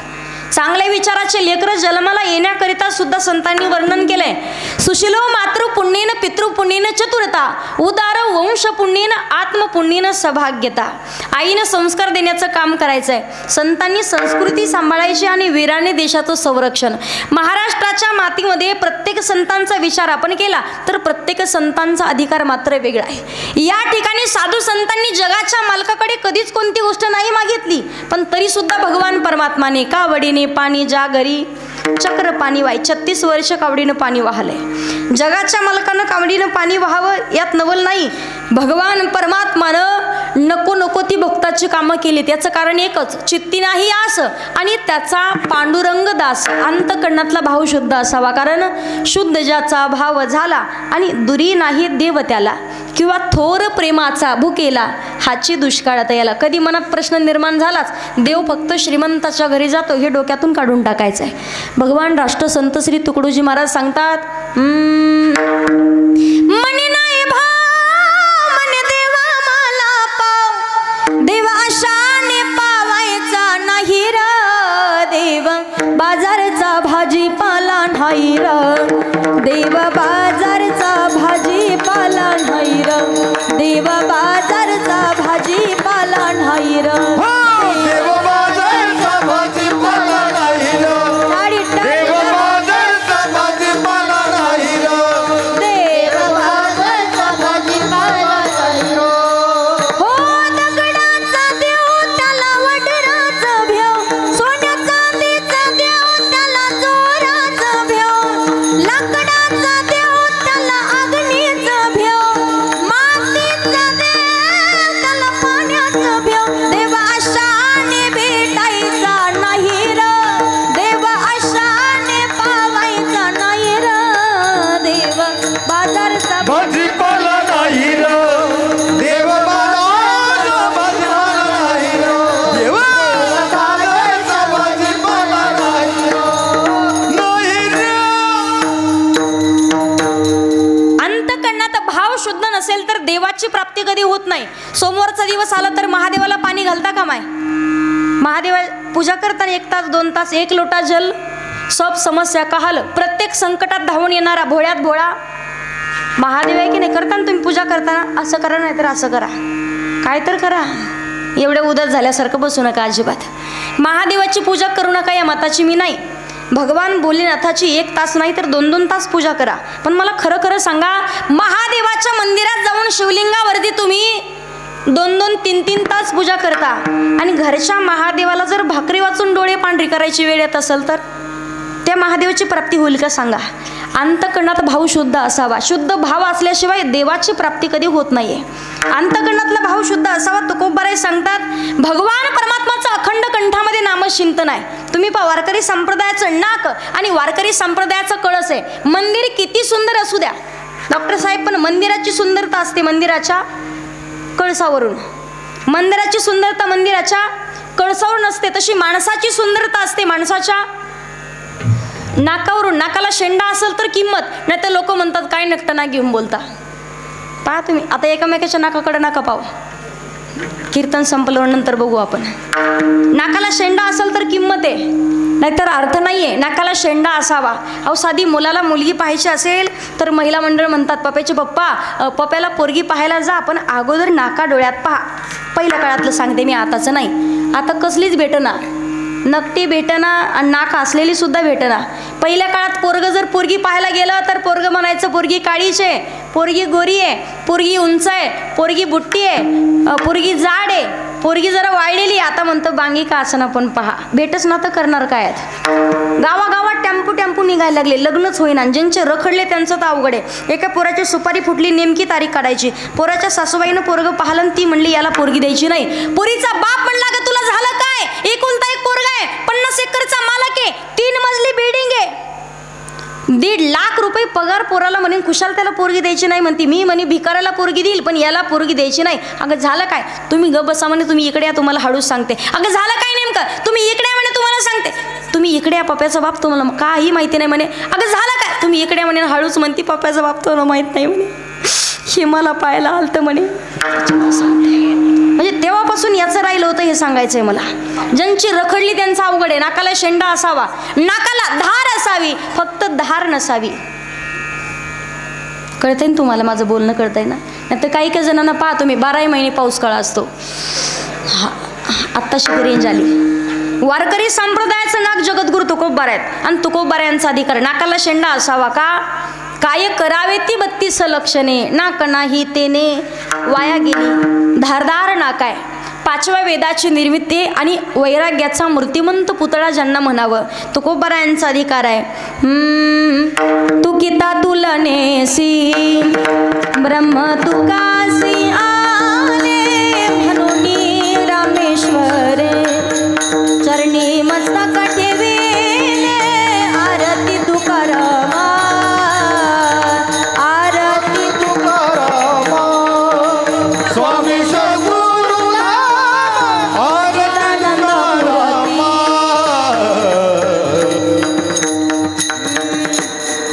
[SPEAKER 1] चांगल्या विचाराचे लेकरं जन्माला येण्याकरिता सुद्धा संतांनी वर्णन केलंय. सुशीलो मातृ पुण्येन पितृ पुण्येन चतुरता, उदार वंश पुण्येन आत्मपुण्येन सौभाग्यता. आईनं संस्कार देण्याचं काम करायचंय. संतांनी संस्कृती सांभाळायची आणि वीराने देशाचं संरक्षण. महाराष्ट्राच्या मातीमध्ये प्रत्येक संतांचा विचार आपण केला तर प्रत्येक संतांचा अधिकार मात्र वेगळा आहे. या ठिकाणी साधू संतांनी जगाच्या मालकाकडे कधीच कोणती गोष्ट नाही मागितली, पण तरी सुद्धा भगवान परमात्माने कावडीने पाणी ज्या घरी चक्र पाणी वाय, 36 वर्ष कावडीनं पाणी वाहले. जगाच्या मालकानं कावडीनं पाणी व्हावं यात नवल नाही. भगवान परमात्मानं नको नको ती भक्ताची कामं केली. त्याचं कारण एकच, चित्ती नाही आस आणि त्याचा पांडुरंग दास. अंतकरणातला भाव शुद्ध असावा. कारण शुद्ध ज्याचा भाव झाला आणि दुरी नाही देव त्याला, किंवा थोर प्रेमाचा भुकेला हाची दुष्काळात याला. कधी मनात प्रश्न निर्माण झालाच, देव फक्त श्रीमंताच्या घरी जातो हे डोक्यातून काढून टाकायचं आहे. भगवान राष्ट्रसंत श्री तुकडोजी महाराज सांगतात, मने नाही भाव मने देवा मला पाव, देवा आशाने पावायचा नाही र, देव बाजारचा भाजीपाला नाही र, देव बाजारचा भाजीपाला नाही र, देव बाजारचा भाजीपाला नाही र,
[SPEAKER 2] देव बाजारचा भाजीपाला नाही र, देव बाजारचा भाजीपाला नाही र,
[SPEAKER 1] देव बाजारचा भाजीपाला नाही र. हो दगडाचा देव होत नाही. सोमवारचा दिवस आला तर महादेवाला पाणी घालता का माय? महादेवा पूजा करताना 1 तास 2 तास 1 लोटा जल, सब समस्या का हल. प्रत्येक संकटात धावून येणारा भोळ्यात भोळा महादेव आहे की नाही? करताना तुम्ही पूजा करताना असं करा, नाही तर असं करा, काय तर करा. एवढे उदास झाल्यासारखं बसू नका अजिबात. महादेवाची पूजा करू नका या मताची मी नाही. भगवान भोलेनाथाची 1 तास नाही तर 2-2 तास पूजा करा. पण मला खरं खरं सांगा, महादेवाच्या मंदिरात जाऊन शिवलिंगावरती तुम्ही 2-2, 3-3 तास पूजा करता आणि घरच्या महादेवाला जर भाकरी वाचून डोळे पांढरी करायची वेळ येत असेल तर त्या महादेवाची प्राप्ती होईल का सांगा? अंतकरणात भाव शुद्ध असावा. शुद्ध भाव असल्याशिवाय देवाची प्राप्ती कधी होत नाहीये. अंतकरणातला भाव शुद्ध असावा. तुकोबाराय सांगतात, भगवान परमात्माचं अखंड कंठामध्ये नामचिंतन आहे. तुम्ही पहा, वारकरी संप्रदायाचं नाक आणि वारकरी संप्रदायाचं कळस आहे. मंदिर किती सुंदर असू द्या डॉक्टर साहेब, पण मंदिराची सुंदरता असते मंदिराच्या कळसावरून. मंदिराची सुंदरता मंदिराच्या कळसावरून असते. तशी माणसाची सुंदरता असते माणसाच्या नाकावरून. नाकाला शेंडा असेल तर किंमत, नाही तर लोक म्हणतात काय नकटना घेऊन बोलता. पहा तुम्ही आता एकामेकाच्या नाकाकडे नका पाहू. कीर्तन संपल्यावर नंतर बघू आपण. नाकाला शेंडा असेल तर किंमत आहे, नाहीतर अर्थ नाहीये. नाकाला शेंडा असावा. अहो साधी मुलाला मुलगी पाहायची असेल तर महिला मंडळ म्हणतात, पप्याचे पप्पा पप्याला पोरगी पाहायला जा, पण अगोदर नाका डोळ्यात पहा. पहिल्या काळातलं सांगते मी, आताचं नाही. आता कसलीच भेटना, नकटी भेटना आणि नाक असलेली सुद्धा भेटना. पहिल्या काळात पोरग जर पोरगी पाहायला गेलं तर पोरग म्हणायचं पोरगी काळीच आहे, पोरगी गोरी आहे, पोरगी उंच आहे, पोरगी बुट्टी आहे, पोरगी जाड आहे, पोरगी जरा वाळलेली. आता म्हणतं बांगी का असं ना, पण पहा भेटच ना तर करणार काय आहेत. गावागावात टेम्पो निघायला लागले, लग्नच होईना. ज्यांचे रखडले त्यांचं तर अवघड आहे. एका पोराची सुपारी फुटली, नेमकी तारीख काढायची. पोराच्या सासूबाईनं पोरग पाहिलं, ती म्हणली याला पोरगी द्यायची नाही. पोरीचा बाप म्हणला का तुला झालं काय? एकुलता एक पोरगा आहे, 50 एकरचा मालक आहे, 3 मजली बिल्डिंग आहे, 1.5 लाख रुपये पगार. पोराला म्हणेन खुशाल त्याला पोरगी द्यायची नाही. म्हणते मी म्हणे भिकाराला पोरगी देईल पण याला पोरगी द्यायची नाही. अगं झालं काय? तुम्ही ग बसा म्हणे, तुम्ही इकडे या, तुम्हाला हळूच सांगते. अगं झालं काय नेमकं? तुम्ही इकडे या म्हणे, तुम्हाला सांगते. तुम्ही इकडे या, पप्याचा बाप तुम्हाला काही माहिती नाही म्हणे. अगं झालं काय? तुम्ही इकडे या म्हणे, हळूच म्हणते पप्याचा बाप तुम्हाला माहीत नाही म्हणे. हे मला पाहायला आलतं म्हणे. म्हणजे तेव्हापासून याचं राहिलं होतं हे सांगायचंय मला. ज्यांची रखडली त्यांचा अवघड आहे. नाकाला शेंडा असावा, नाकाला धार असावी, फक्त धार नसावी. कळतंय ना तुम्हाला माझं बोलणं? कळतंय ना? नाही तर काही काही जणांना पहा तुम्ही 12 महिने पाऊस काळ असतो. हा आत्ताशी रेंज आली. वारकरी संप्रदायाचं नाक जगद्गुरु तुकोबाराय आहेत आणि तुकोबारायांचा अधिकार. नाकाला शेंडा असावा का? काय करावे ती 32 लक्षणे, नाक नाही तेने वाया गेली. धारदार नाक आहे. 5व्या वेदाची निर्मिती आणि वैराग्याचा मूर्तिमंत पुतळा ज्यांना म्हणावं, तुकोबारायांचा अधिकार आहे. तू किता तुलनेसी ब्रह्म तुकासी आले, म्हणून रामेश्वरे चरणी मस्तक ठेविले. आरती तुकारामा, आरती
[SPEAKER 2] तुकारामा, स्वामी सद्गुरुला आरती तुकारामा.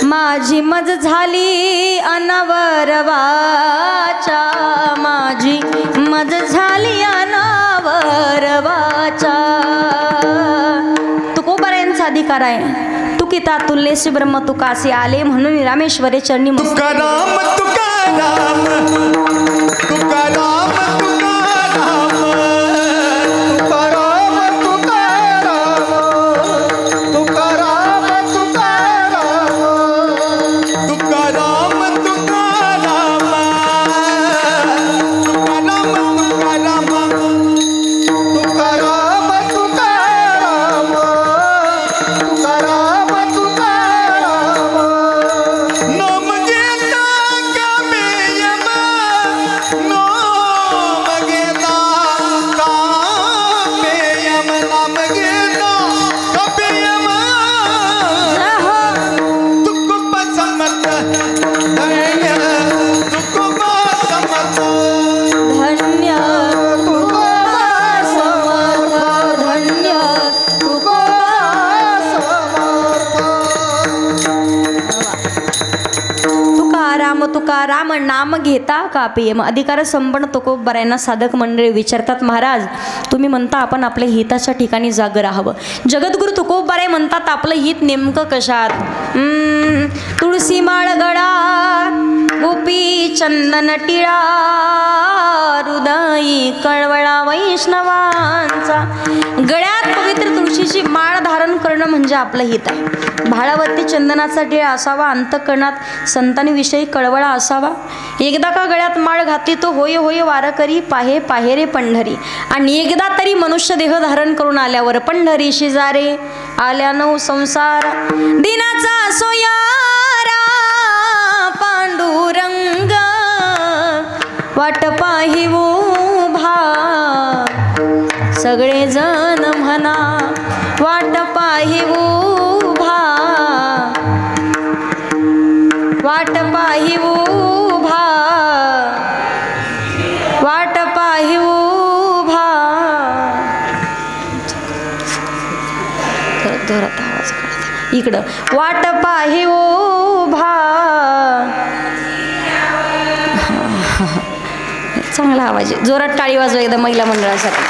[SPEAKER 1] माझी मज झाली अनवरवाचा, माझी मज झाली अनवरवाचा. तुकोबारायांचा अधिकार आहे. तुकिता तुल्यसी ब्रह्म तुकासी आले, म्हणून रामेश्वरे चरणी
[SPEAKER 2] तुकाराम तुकाराम तुकाराम तुकाराम तुकाराम तुकाराम तुकाराम तुकाराम तुकाराम तुकाराम तुकाराम तुकाराम तुकाराम तुकाराम. नाम घेता कमेयम, नो
[SPEAKER 1] राम नाम घेता का पिये. मग अधिकार संपन्न तुकोबरायांना साधक मंडळी विचारतात, महाराज तुम्ही म्हणता आपण आपल्या हिताच्या ठिकाणी जागं राहावं. जगद्गुरु तुकोबराय म्हणतात आपलं हित नेमकं कशात. तुळशी माळ गळा गोपी चंदन टिळा हृदयी कळवळा वैष्णवांचा. गळ्यात पवित्र तुळशीची माळ धारण करणं म्हणजे आपलं हित आहे. भाळावरती चंदनाचा टिळा असावा. अंतःकरणात संतांविषयी कळवळा असावा. एकदा का गळ्यात माळ घातली तो होय होय वारकरी पाहे पाहे रे पंढरी. आणि एकदा तरी मनुष्य देह धारण करून आल्यावर पंढरी शेजारे आल्या नऊ संसार. दिनाचा सोयारा पांडुरंग वाट पाही उभा. सगळे जण म्हणा वाट पाही उभा. वाट पाही उभा. वाट पाही उभा. जोरात आवाज काढा. इकडं वाट पाही उभा. चांगला आवाज आहे. जोरात टाळी वाजवा एकदा महिला मंडळासाठी.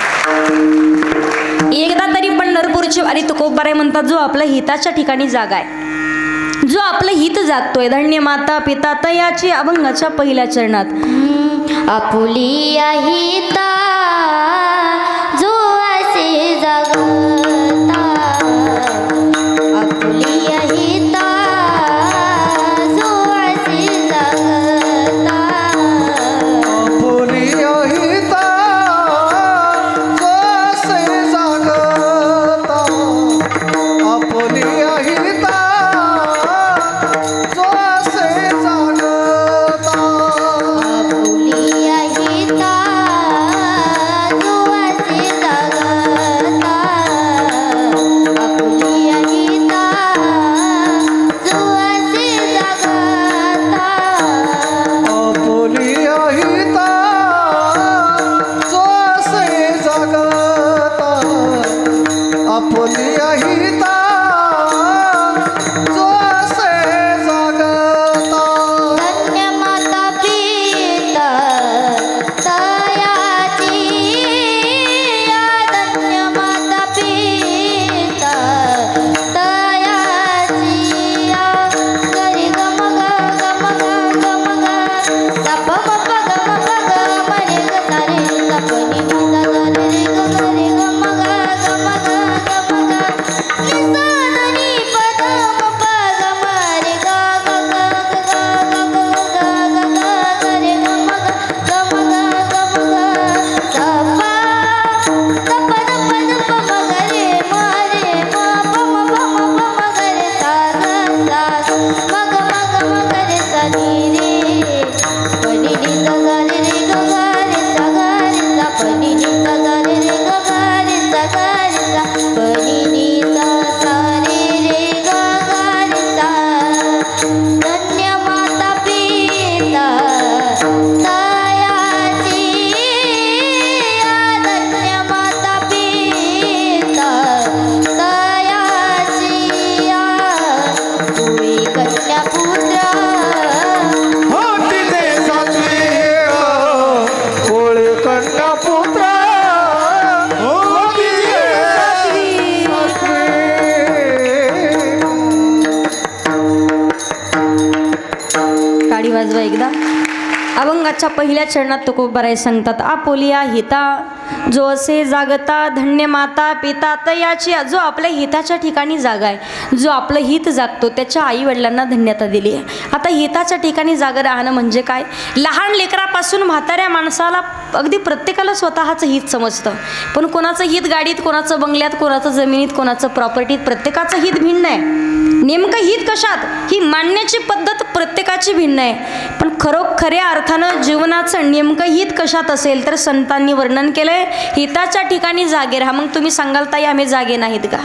[SPEAKER 1] एकदा तरी पंढरपूरची वारी तुकोबाराय म्हणतात जो आपल्या हिताच्या ठिकाणी जागा आहे, जो आपलं हित जागतोय. धन्य माता पिता तयाची अभंगाच्या पहिल्या चरणात.
[SPEAKER 3] आपुलिया हिता जो असे जागता. आपुलिया हिता जो असे जागता.
[SPEAKER 2] आपुलिया हिता जो असे जागता. आपुलिया हिता जो असे जागता.
[SPEAKER 3] आपुलिया हिता जो असे जागता. आपुलिया हिता जो असे जागता.
[SPEAKER 2] आपुलिया हिता जो असे जागता. आपुलिया हिता जो असे जागता.
[SPEAKER 3] धन्य माता पिता तयाची. धन्य माता पिता तयाची. गरी गम ग गम ग गम ग सप मप गम ग मरे ग सारे सपनी ग ग रे ग रे गम ग गम ग गम ग. निसादनी पद मप गम रे ग ग ग ग ग ग ग रे गम ग गम ग गम ग. सपा सप द पद पम ग रे म रे म पम पम पम ग रे सा ग सा मग मग मग रे सा नी रे. पनी नी सा ग रे रे ग ग रे सा ग रे सा. पनी नी सा ग रे रे ग ग रे सा ग रे सा. पनी नी सा सा रे रे ग ग रे सा. धन्य माता पिता तयाची. धन्य माता पिता तयाची. तुई कन्या पुत्र
[SPEAKER 2] होती देशाची कोळी कन्या पुत्र. होती देशाची.
[SPEAKER 1] टाळी वाजवा एकदा. अभंगाच्या पहिल्या चरणात तुकोबाराय सांगतात आपुलिया हिता जो असे जागता. धन्य माता पिता तयाची. जो आपल्या हिताच्या ठिकाणी जागा आहे, जो आपलं हित जागतो त्याच्या आई वडिलांना धन्यता दिली आहे. आता हिताच्या ठिकाणी जागं राहणं म्हणजे काय. लहान लेकरापासून म्हाताऱ्या माणसाला अगदी प्रत्येकाला स्वतःचं हित समजतं. पण कोणाचं हित गाडीत, कोणाचं बंगल्यात, कोणाचं जमिनीत, कोणाचं प्रॉपर्टीत, प्रत्येकाचं हित भिन्न आहे. नेमकं हित कशात ही मांडण्याची पद्धत प्रत्येकाची भिन्न आहे. पण खऱ्या अर्थानं जीवनाचं नेमकं हित कशात असेल तर संतांनी वर्णन केलंय हिताच्या ठिकाणी जागे राहा. मग तुम्ही सांगाल ताई आम्ही जागे नाहीत का.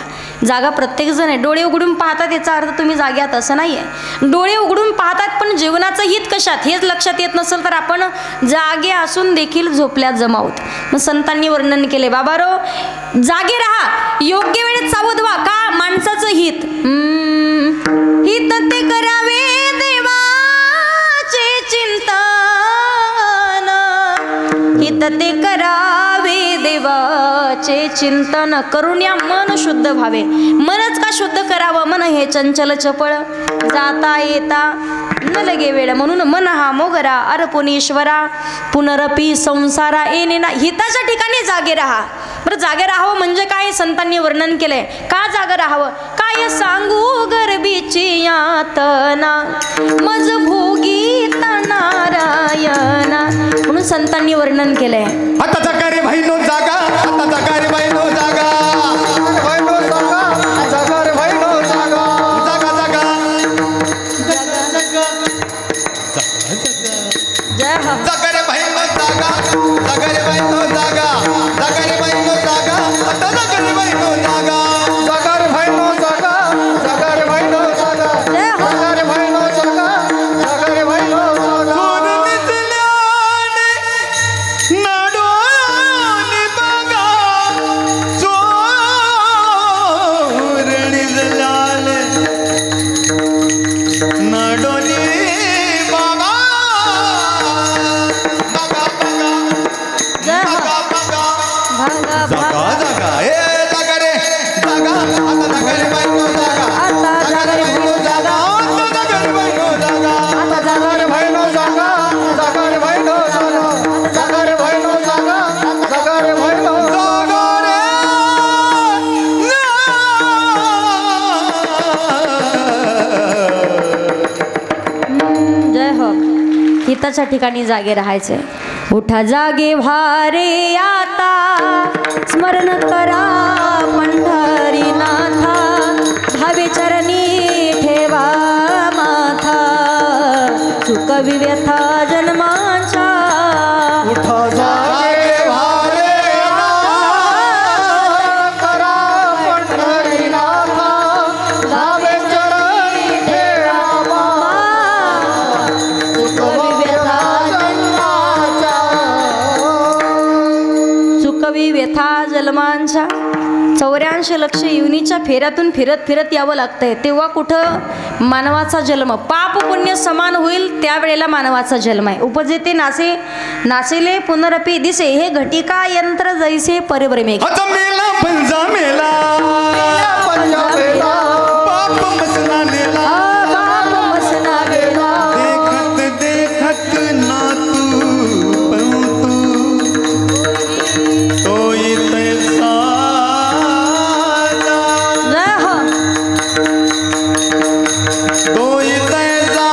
[SPEAKER 1] जागा प्रत्येकजण आहे. डोळे उघडून पाहतात याचा अर्थ तुम्ही जाग्यात असं नाही आहे. डोळे उघडून पाहतात पण जीवनाचं हित कशात हेच लक्षात येत नसेल तर आपण जागे असून देखील झोपल्यात जमावत. मग संतांनी वर्णन केले बाबारो जागे राहा, योग्य वेळेत सावध व्हा. का माणसाचं हित हित ते करावे देवाचे चिंतन. ते करावे देवाचे चिंतन करून या मन शुद्ध व्हावे. मनच का शुद्ध करावं? मन हे चंचल चपळ, जाता येता न लगे वेळ, म्हणून मन हा मोगरा अर्पुनीश्वरा, पुनरपी संसारा येणे ना. हिताच्या ठिकाणी जागे राहा. बरं, जागे राहावं म्हणजे काय? संतांनी वर्णन केलंय. का जागे राहावं? काय सांगू गर्भीची यातना, मज भोगीता नारायणा, म्हणून संतांनी वर्णन केलंय.
[SPEAKER 2] आता जागा रे बहिणो जागा, आता जागा रे बहिणो जागा, बहिणो जागा, जागा रे बहिणो जागा, जागा जागा,
[SPEAKER 1] जय हो.
[SPEAKER 2] जागा रे बहिणो जागा, जागा रे बहिणो जागा, जागा रे बहिणो जागा, आता जागा रे बहिणो जागा, जागा रे बहिणो जागा, जागा रे बहिणो जागा,
[SPEAKER 1] जय हो.
[SPEAKER 2] जागा रे बहिणो जागा, जागा रे बहिणो जागा.
[SPEAKER 1] हिताच्या ठिकाणी जागे राहायचे. उठा जागे व्हारे आता, स्मरण करा पंढरीनाथा, भावे चरणी ठेवा माथा, चुकवी व्यथा जन्माच्या.
[SPEAKER 2] उठा जागे व्हारे आता, करा पंढरीनाथा, भावे चरणी ठेवा माथा,
[SPEAKER 1] चुकवी व्यथा जन्मांच्या. 84 लक्ष योनीच्या फेऱ्यातून फिरत फिरत यावं लागतंय. तेव्हा कुठं मानवाचा जन्म पाप पुण्य समान होईल, त्यावेळेला मानवाचा जन्म आहे. उपजेते नासे नासेले पुनरपी दिसे, हे घटिका यंत्र जैसे परिभ्रमे.
[SPEAKER 2] आता मेला पंजा मेला, पंजा मेला, पाप मसना नेला,
[SPEAKER 1] बाप मसना गेला.
[SPEAKER 2] देखत देखत ना तू तो तैसा
[SPEAKER 1] जय हो.
[SPEAKER 2] तो तैसा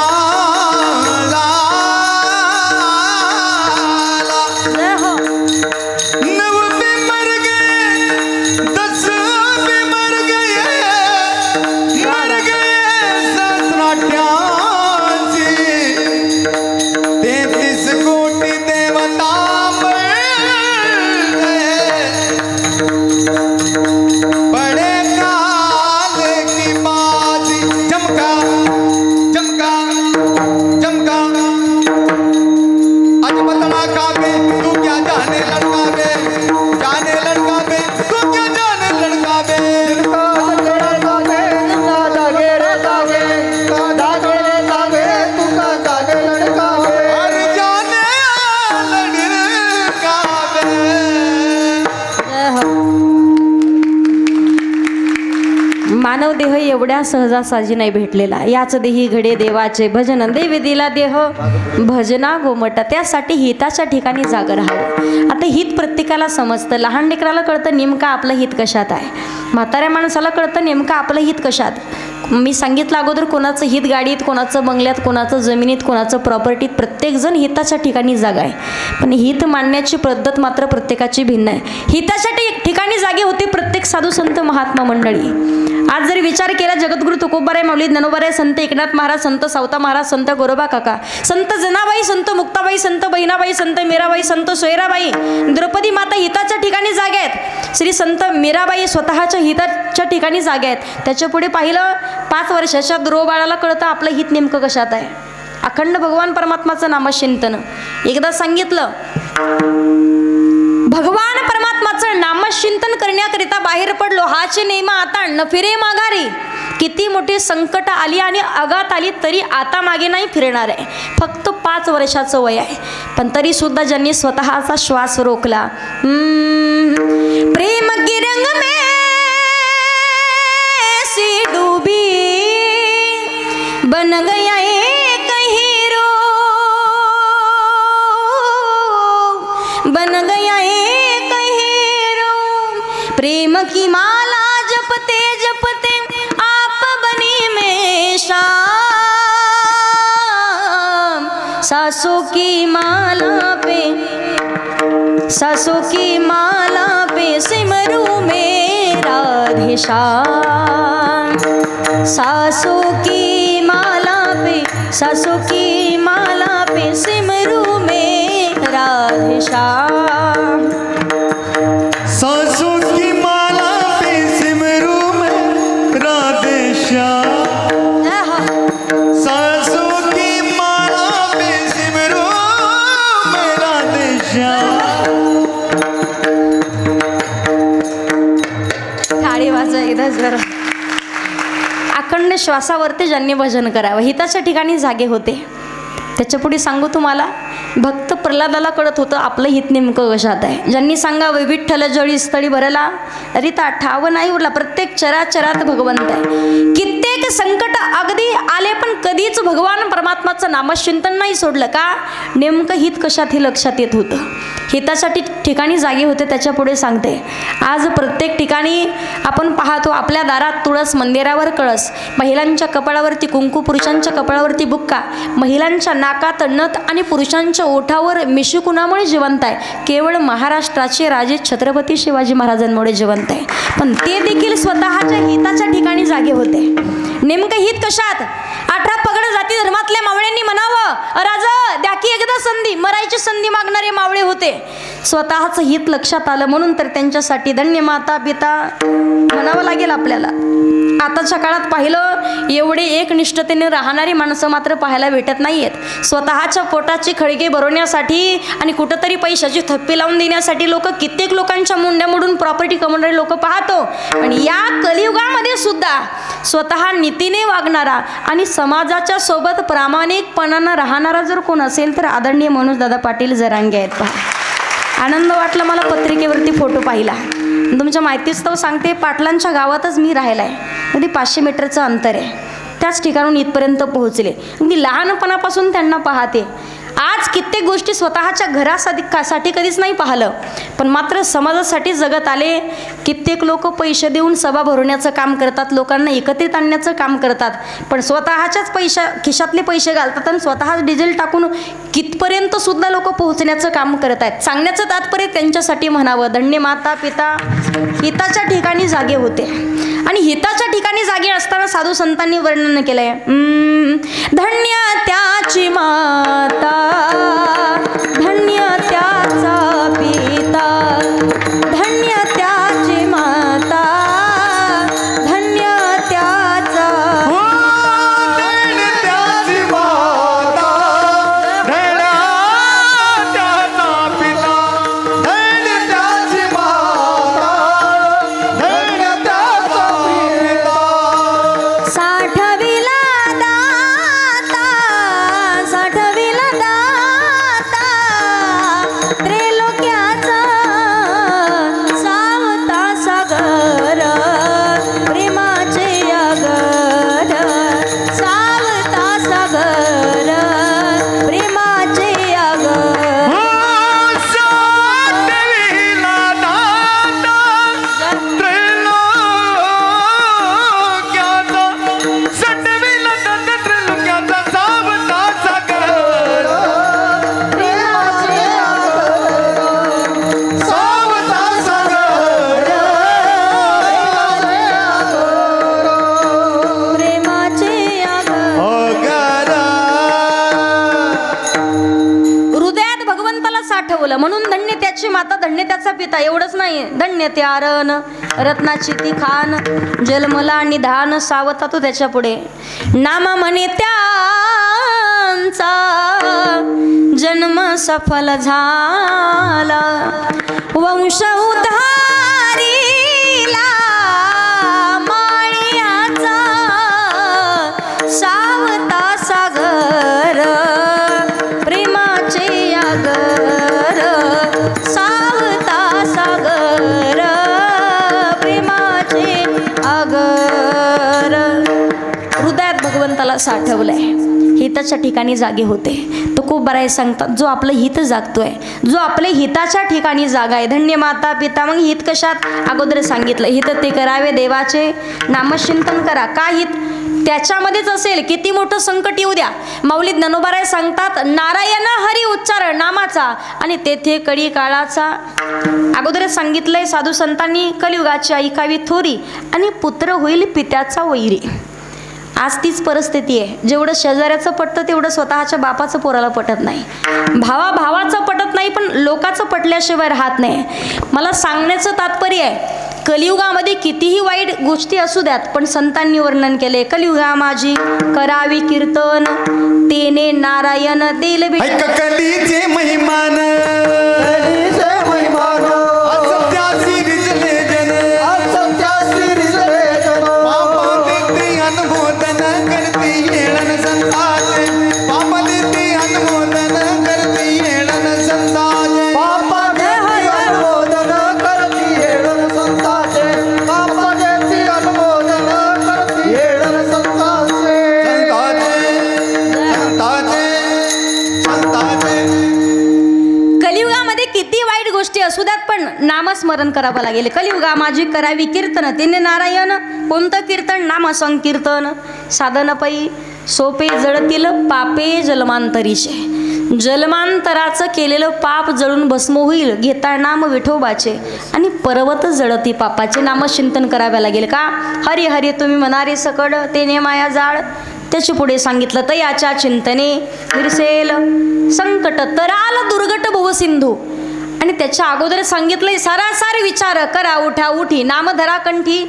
[SPEAKER 1] जय हो.
[SPEAKER 2] 9 भी मर गए, 10 भी मर गए, मर गए 87, 33 कोटि देवता मर गए, बड़े काल की बाजी. चमका चमका चमका, आज बतला काबे, तू क्या जाने लड़का बे, जाने लड़का बे, तू क्या जाने लड़का बे, लड़का बे, जागे रे जागे, जागे रे जागे, तू का जागे लड़का बे, अरे जाने लड़का बे.
[SPEAKER 1] जय हो. मानव देह एवढ्या सहजासहजी नाही भेटलेला. याच देही घडे देवाचे भजन, देवी दिला देह भजना गोमटा. त्यासाठी हिताच्या ठिकाणी जागा राहावं. आता हित प्रत्येकाला समजतं. लहान लेकराला कळतं नेमकं आपलं हित कशात आहे, म्हाताऱ्या माणसाला कळतं नेमकं आपलं हित कशात. मी सांगितलं अगोदर, कोणाचं हित गाडीत, कोणाचं बंगल्यात, कोणाचं जमिनीत, कोणाचं प्रॉपर्टीत, प्रत्येकजण हिताच्या ठिकाणी जागा आहे. पण हित मांडण्याची पद्धत मात्र प्रत्येकाची भिन्न आहे. हिताच्या ठिकाणी जागे होते प्रत्येक साधू संत महात्मा मंडळी. आज जरी विचार केला, जगद्गुरु तुकोबाराय माऊली ज्ञानोबाराय, संत एकनाथ महाराज, संत सावता महाराज, संत गोरोबा काका, संत जनाबाई, संत मुक्ताबाई, संत बहिणाबाई, संत मीराबाई, संत सोयराबाई, द्रौपदी माता हिताच्या ठिकाणी जागे आहेत. श्री संत मीराबाई स्वतःच्या हिताच्या ठिकाणी जागे आहेत. त्याच्या पुढे पाहिलं, 5 वर्षाच्या द्रोबाळाला कळतं आपलं हित नेमकं कशात आहे. अखंड भगवान परमात्माचं नामचिंतन. एकदा सांगितलं, भगवान परमात्माचं नामचिंतन करण्याकरिता बाहेर पडलो, हाचे नेमा आता न फिरे माघारी. किती मोठी संकट आली आणि आघात आली तरी आता मागे नाही फिरणार आहे. फक्त 5 वर्षाचं वय आहे, पण तरी सुद्धा ज्यांनी स्वतःचा श्वास रोखला. प्रेम की रंग में सी डूबी बन गया एक हीरो, बन गया एक हीरो. प्रेम की माला जपते जपते आप बनी में शाम. सासों की माला पे, सासों की माला पे सिमरू में राधे श्याम. सासों की माला पे, सासों की माला पे सिमरू में राधे श्याम.
[SPEAKER 2] सासों की माला पे सिमरू में राधे श्याम. सासों की माला पे सिमरू में राधे श्याम.
[SPEAKER 1] थाळी वाजवा एकदा जरा. अखंड श्वासावरती ज्यांनी भजन करावं, हिताच्या ठिकाणी जागे होते. त्याच्या पुढे सांगू तुम्हाला, भक्त प्रल्हादाला कळत होतं आपलं हित नेमकं कशात आहे. ज्यांनी सांगावं विठ्ठल जळी स्थळी भरला रिता ठाव नाही उरला. प्रत्येक चराचरात भगवंत आहे. कित्येक संकट अगदी आले पण कधीच भगवान परमात्माचं नामचिंतन नाही सोडलं. का? नेमकं हित कशात हे लक्षात येत होतं. हितासाठी ठिकाणी जागे होते. त्याच्या पुढे सांगते, आज प्रत्येक ठिकाणी आपण पाहतो आपल्या दारात तुळस, मंदिरावर कळस, महिलांच्या कपाळावरती कुंकू, पुरुषांच्या कपाळावरती बुक्का, महिलांच्या नाकात नथ आणि पुरुषांच्या ओठावर मिशी कुणामुळे जिवंत आहे? केवळ महाराष्ट्राचे राजे छत्रपती शिवाजी महाराजांमुळे जिवंत आहे. पण ते देखील स्वतःच्या हिताच्या ठिकाणी जागे होते. नेमकं हित कशात? 18 पगड जाती धर्मातल्या मावळ्यांनी म्हणावं, राजा द्या की एकदा संधी, मरायची संधी मागणारे मावळे होते. स्वतःचं हित लक्षात आलं म्हणून तर त्यांच्यासाठी धन्य माता पिता म्हणावं लागेल आपल्याला. आताच्या काळात पाहिलं एवढे एकनिष्ठतेने राहणारी माणसं मात्र पाहायला भेटत नाहीयेत. स्वतःच्या पोटाची खळगे भरवण्यासाठी आणि कुठंतरी पैशाची थप्पी लावून देण्यासाठी लोक कित्येक लोकांच्या मुंड्या मोडून प्रॉपर्टी कमवणारे लोक पाहतो. पण या कलियुगामध्ये सुद्धा स्वतः नीतीने वागणारा आणि समाजाच्या सोबत प्रामाणिकपणानं राहणारा जर कोण असेल तर आदरणीय मनोजदादा पाटील जरांगे आहेत. पहा, आनंद वाटला मला पत्रिकेवरती फोटो पाहिला. तुमच्या माहितीस्तव सांगते, पाटलांच्या गावातच मी राहिला आहे. अगदी 500 मीटरचं अंतर आहे. त्याच ठिकाणून इथपर्यंत पोहोचले. अगदी लहानपणापासून त्यांना पाहते. आज कित्येक गोष्टी स्वतःच्या घरासाठी कधीच नाही पाहिलं, पण मात्र समाजासाठी जगत आले. कित्येक लोक पैसे देऊन सभा भरवण्याचं काम करतात, लोकांना एकत्रित आणण्याचं काम करतात, पण स्वतःच्याच खिशातले पैसे घालतात आणि स्वतःच डिझेल टाकून कितपर्यंत सुद्धा लोक पोहोचण्याचं काम करत आहेत. सांगण्याचं तात्पर्य त्यांच्यासाठी म्हणावं, धन्य माता पिता हिताच्या ठिकाणी जागे होते. आणि हिताच्या ठिकाणी जागे असताना साधू संतांनी वर्णन केलंय, धन्य त्याची माता, धन्य त्याचा पिता, धन्य त्याची माता, धन्य त्याचा
[SPEAKER 2] त्याची माता, धन्य त्याचा पिता, धन्य त्याची माता, धन्य त्याचा पिता.
[SPEAKER 1] साठविला दाता, साठविला दाता, त्रिलोक्याचा सावता सागर, प्रेमाचे आगर, सावता सागर, प्रेमाचे आगर.
[SPEAKER 2] साठविला दाता, त्रिलोक्याचा, साठविला दाता, त्रिलोक्याचा सावता सागर,
[SPEAKER 3] प्रेमाचे
[SPEAKER 2] सावता सागर,
[SPEAKER 1] प्रेमाचे आगर. हृदयात भगवंताला साठवलं म्हणून धन्य त्याची माता, धन्य त्याचा पिता. एवढंच नाही, धन्य त्या रण रत्नाची ती खान, जन्मला निधान सावता तो त्याच्या पुढे. नाम म्हणे त्यांचा जन्म सफल झाला, वंश उधारीला माळियाचा हिताला साठवलंय, हिताच्या ठिकाणी जागे होते. तो खूप बरं आहे सांगतात, जो आपलं हित जागतोय, जो आपल्या हिताच्या ठिकाणी जागा आहे. धन्य माता पिता. मग हित कशात? अगोदर सांगितलं, हित ते करावे देवाचे नामचिंतन करा. का हित? त्याच्यामध्येच असेल. किती मोठं संकट येऊ द्या, माऊली ज्ञानोबाराय सांगतात, नारायण हरी उच्चार नामाचा आणि तेथे कडी काळाचा. अगोदरच सांगितलंय साधू संतांनी, कलियुगाची ऐकावी थोरी आणि पुत्र होईल पित्याचा वैरी. आज तीच परिस्थिती आहे. जेवढं शेजाऱ्याचं पटतं तेवढं स्वतःच्या बापाचं पोराला पटत नाही, भावाचं पटत नाही, पण लोकाचं पटल्याशिवाय राहत नाही. मला सांगण्याचं तात्पर्य आहे, कलियुगामध्ये कितीही वाईट गोष्टी असू द्यात, पण संतांनी वर्णन केले, कलियुगा माझी करावी कीर्तन, तेने नारायण देल
[SPEAKER 2] कलीचे महिमान,
[SPEAKER 1] असू द्यात, पण नामस्मरण करावं लागेल. कलियुगा माझी करावी कीर्तन, तिने नारायण. कोणतं कीर्तन? नाम संकीर्तन. साधन पै सोपे जळतील पापे जन्मांतरीचे. जन्मांतराचं केलेलं पाप जळून भस्म होईल, घेता नाम विठोबाचे आणि पर्वत जळती पापाचे. नामचिंतन करावे लागेल. का? हरी हरी तुम्ही म्हणारे सकड, तेने माया जाळ. त्याच्या पुढे सांगितलं, तयाच्या चिंतने विरसेल संकट, तराल दुर्गट भवसिंधू. आणि त्याच्या अगोदर सांगितलंय, सारासार विचार करा उठा उठी, नामधरा कंठी.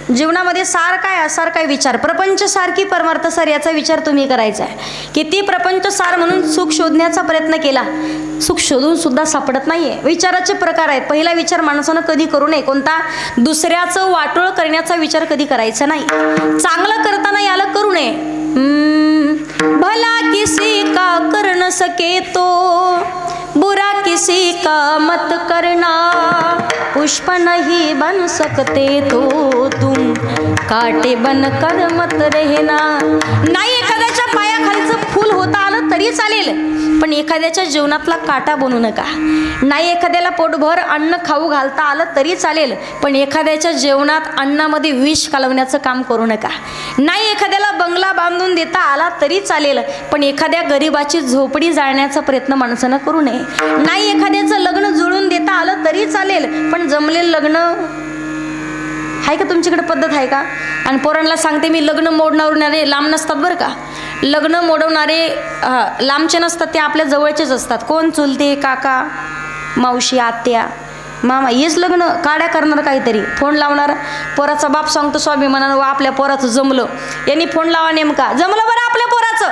[SPEAKER 1] जीवनामध्ये सार काय असार काय विचार, प्रपंच सार की परमार्थ सार, याचा विचार तुम्ही करायचा आहे. किती प्रपंच सार म्हणून सुख शोधण्याचा प्रयत्न केला, सुख शोधून सुद्धा सापडत नाहीये. विचाराचे प्रकार आहेत. पहिला विचार माणसानं कधी करू नये, कोणता? दुसऱ्याचं वाटोळ करण्याचा विचार कधी करायचा नाही. चांगलं करताना याला करू नये. भला किसी का कर न सके तो, बुरा किसी का मत करना, पुष्प नहीं बन सकते तो तुम काटे बन कर मत रहना. नाही एखाद्याच्या पायाखालचं फूल होता आलं तरी चालेल, पण एखाद्याच्या जीवनातला काटा बनू नका. नाही एखाद्याला पोटभर अन्न खाऊ घालता आलं तरी चालेल, पण एखाद्याच्या जेवणात अन्नामध्ये विष कालवण्याचं काम करू नका. नाही एखाद्याला बंगला बांधून देता आला तरी चालेल, पण एखाद्या गरीबाची झोपडी जाळण्याचा प्रयत्न माणसानं करू नये. नाही एखाद्याचं लग्न जुळून देता आलं तरी चालेल, पण जमलेलं लग्न आहे का? तुमच्याकडे पद्धत आहे का? आणि पोरांना सांगते मी, लग्न मोडणारे लांब नसतात बरं का. लग्न मोडवणारे लांबचे नसतात, ते आपल्या जवळचेच असतात. कोण? चुलते, काका, मावशी, आत्या, मामा. हेच लग्न काड्या करणार, काहीतरी फोन लावणार. पोराचा बाप सांगतो स्वाभिमानानं, वा आपल्या पोराचं जमलं. यांनी फोन लावा, नेमका जमलं बरं आपल्या पोराचं.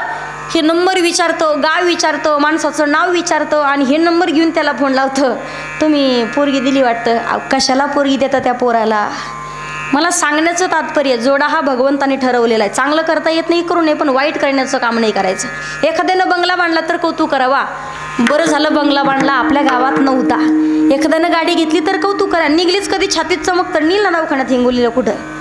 [SPEAKER 1] हे नंबर विचारतो, गाव विचारतो, माणसाचं नाव विचारतो आणि हे नंबर घेऊन त्याला फोन लावतं. तुम्ही पोरगी दिली वाटतं. कशाला पोरगी देता त्या पोराला? मला सांगण्याचं तात्पर्य, जोडा हा भगवंताने ठरवलेला आहे. चांगलं करता येत नाही, करू नये, पण वाईट करण्याचं काम नाही करायचं. एखाद्यानं बंगला बांधला तर कौतुक करावा, बरं झालं बंगला बांधला, आपल्या गावात नव्हता. एखाद्यानं गाडी घेतली तर कौतुक करा. निघलीच कधी छातीत चमक तर नील ना दवाखान्यात हिंगोलीला, कुठं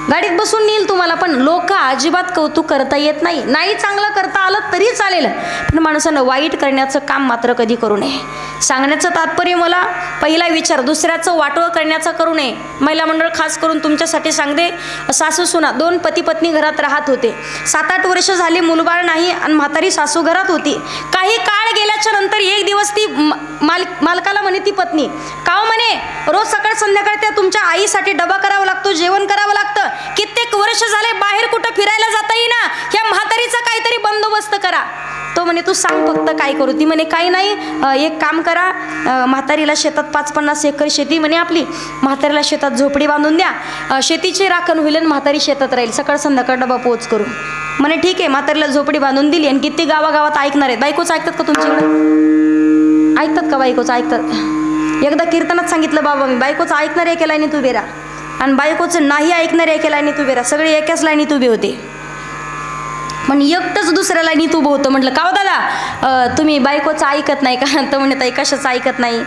[SPEAKER 1] गाडीत बसून नेईल तुम्हाला, पण लोक अजिबात कौतुक करता येत नाही. नाही चांगलं करता आलं तरी चालेल, पण माणसानं वाईट करण्याचं काम मात्र कधी करू नये. सांगण्याचं तात्पर्य, मला पहिला विचार दुसऱ्याचं वाटोळ करण्याचा करू नये. महिला मंडळ खास करून तुमच्यासाठी सांगते, सासू सुना 2 पती पत्नी घरात राहत होते. 7-8 वर्ष झाली मुलबाळ नाही आणि म्हातारी सासू घरात होती. काही काळ गेल्याच्या नंतर एक दिवस ती मालकाला म्हणे, ती पत्नी, का म्हणे रोज सकाळ संध्याकाळ त्या तुमच्या आईसाठी डबा करावा लागतो, जेवण करावं लागतं, कित्येक वर्ष झाले बाहेर कुठं फिरायला जाता येईना, ह्या म्हातारीचा काहीतरी बंदोबस्त करा. तो म्हणे, तू सांग फक्त काय करू. ती म्हणे, काही नाही, एक काम करा, म्हातारीला शेतात 5-50 एकर शेती म्हणे आपली, म्हातारीला शेतात झोपडी बांधून द्या, शेतीची राखण होईल आणि म्हातारी शेतात राहील, सकाळ संध्याकाळ डबा पोच करू. म्हणे ठीक आहे. म्हातारीला झोपडी बांधून दिली. आणि किती गावागावात ऐकणार आहेत. बायकोच ऐकतात का तुमच्याकडे? ऐकतात का? बायकोच ऐकतात. एकदा कीर्तनात सांगितलं, बाबा मी बायकोचं ऐकणार एका लाईनीत उभे राहा आणि बायकोचं नाही ऐकणार एका लाईनीत उभे राहा. सगळे एकाच लाईनीत उभे होते, पण एकटंच दुसऱ्या लाईनीत उभं होतं. म्हटलं, का हो दादा, तुम्ही बायकोचं ऐकत नाही का? तर म्हणे, ताई कशाचं ऐकत नाही.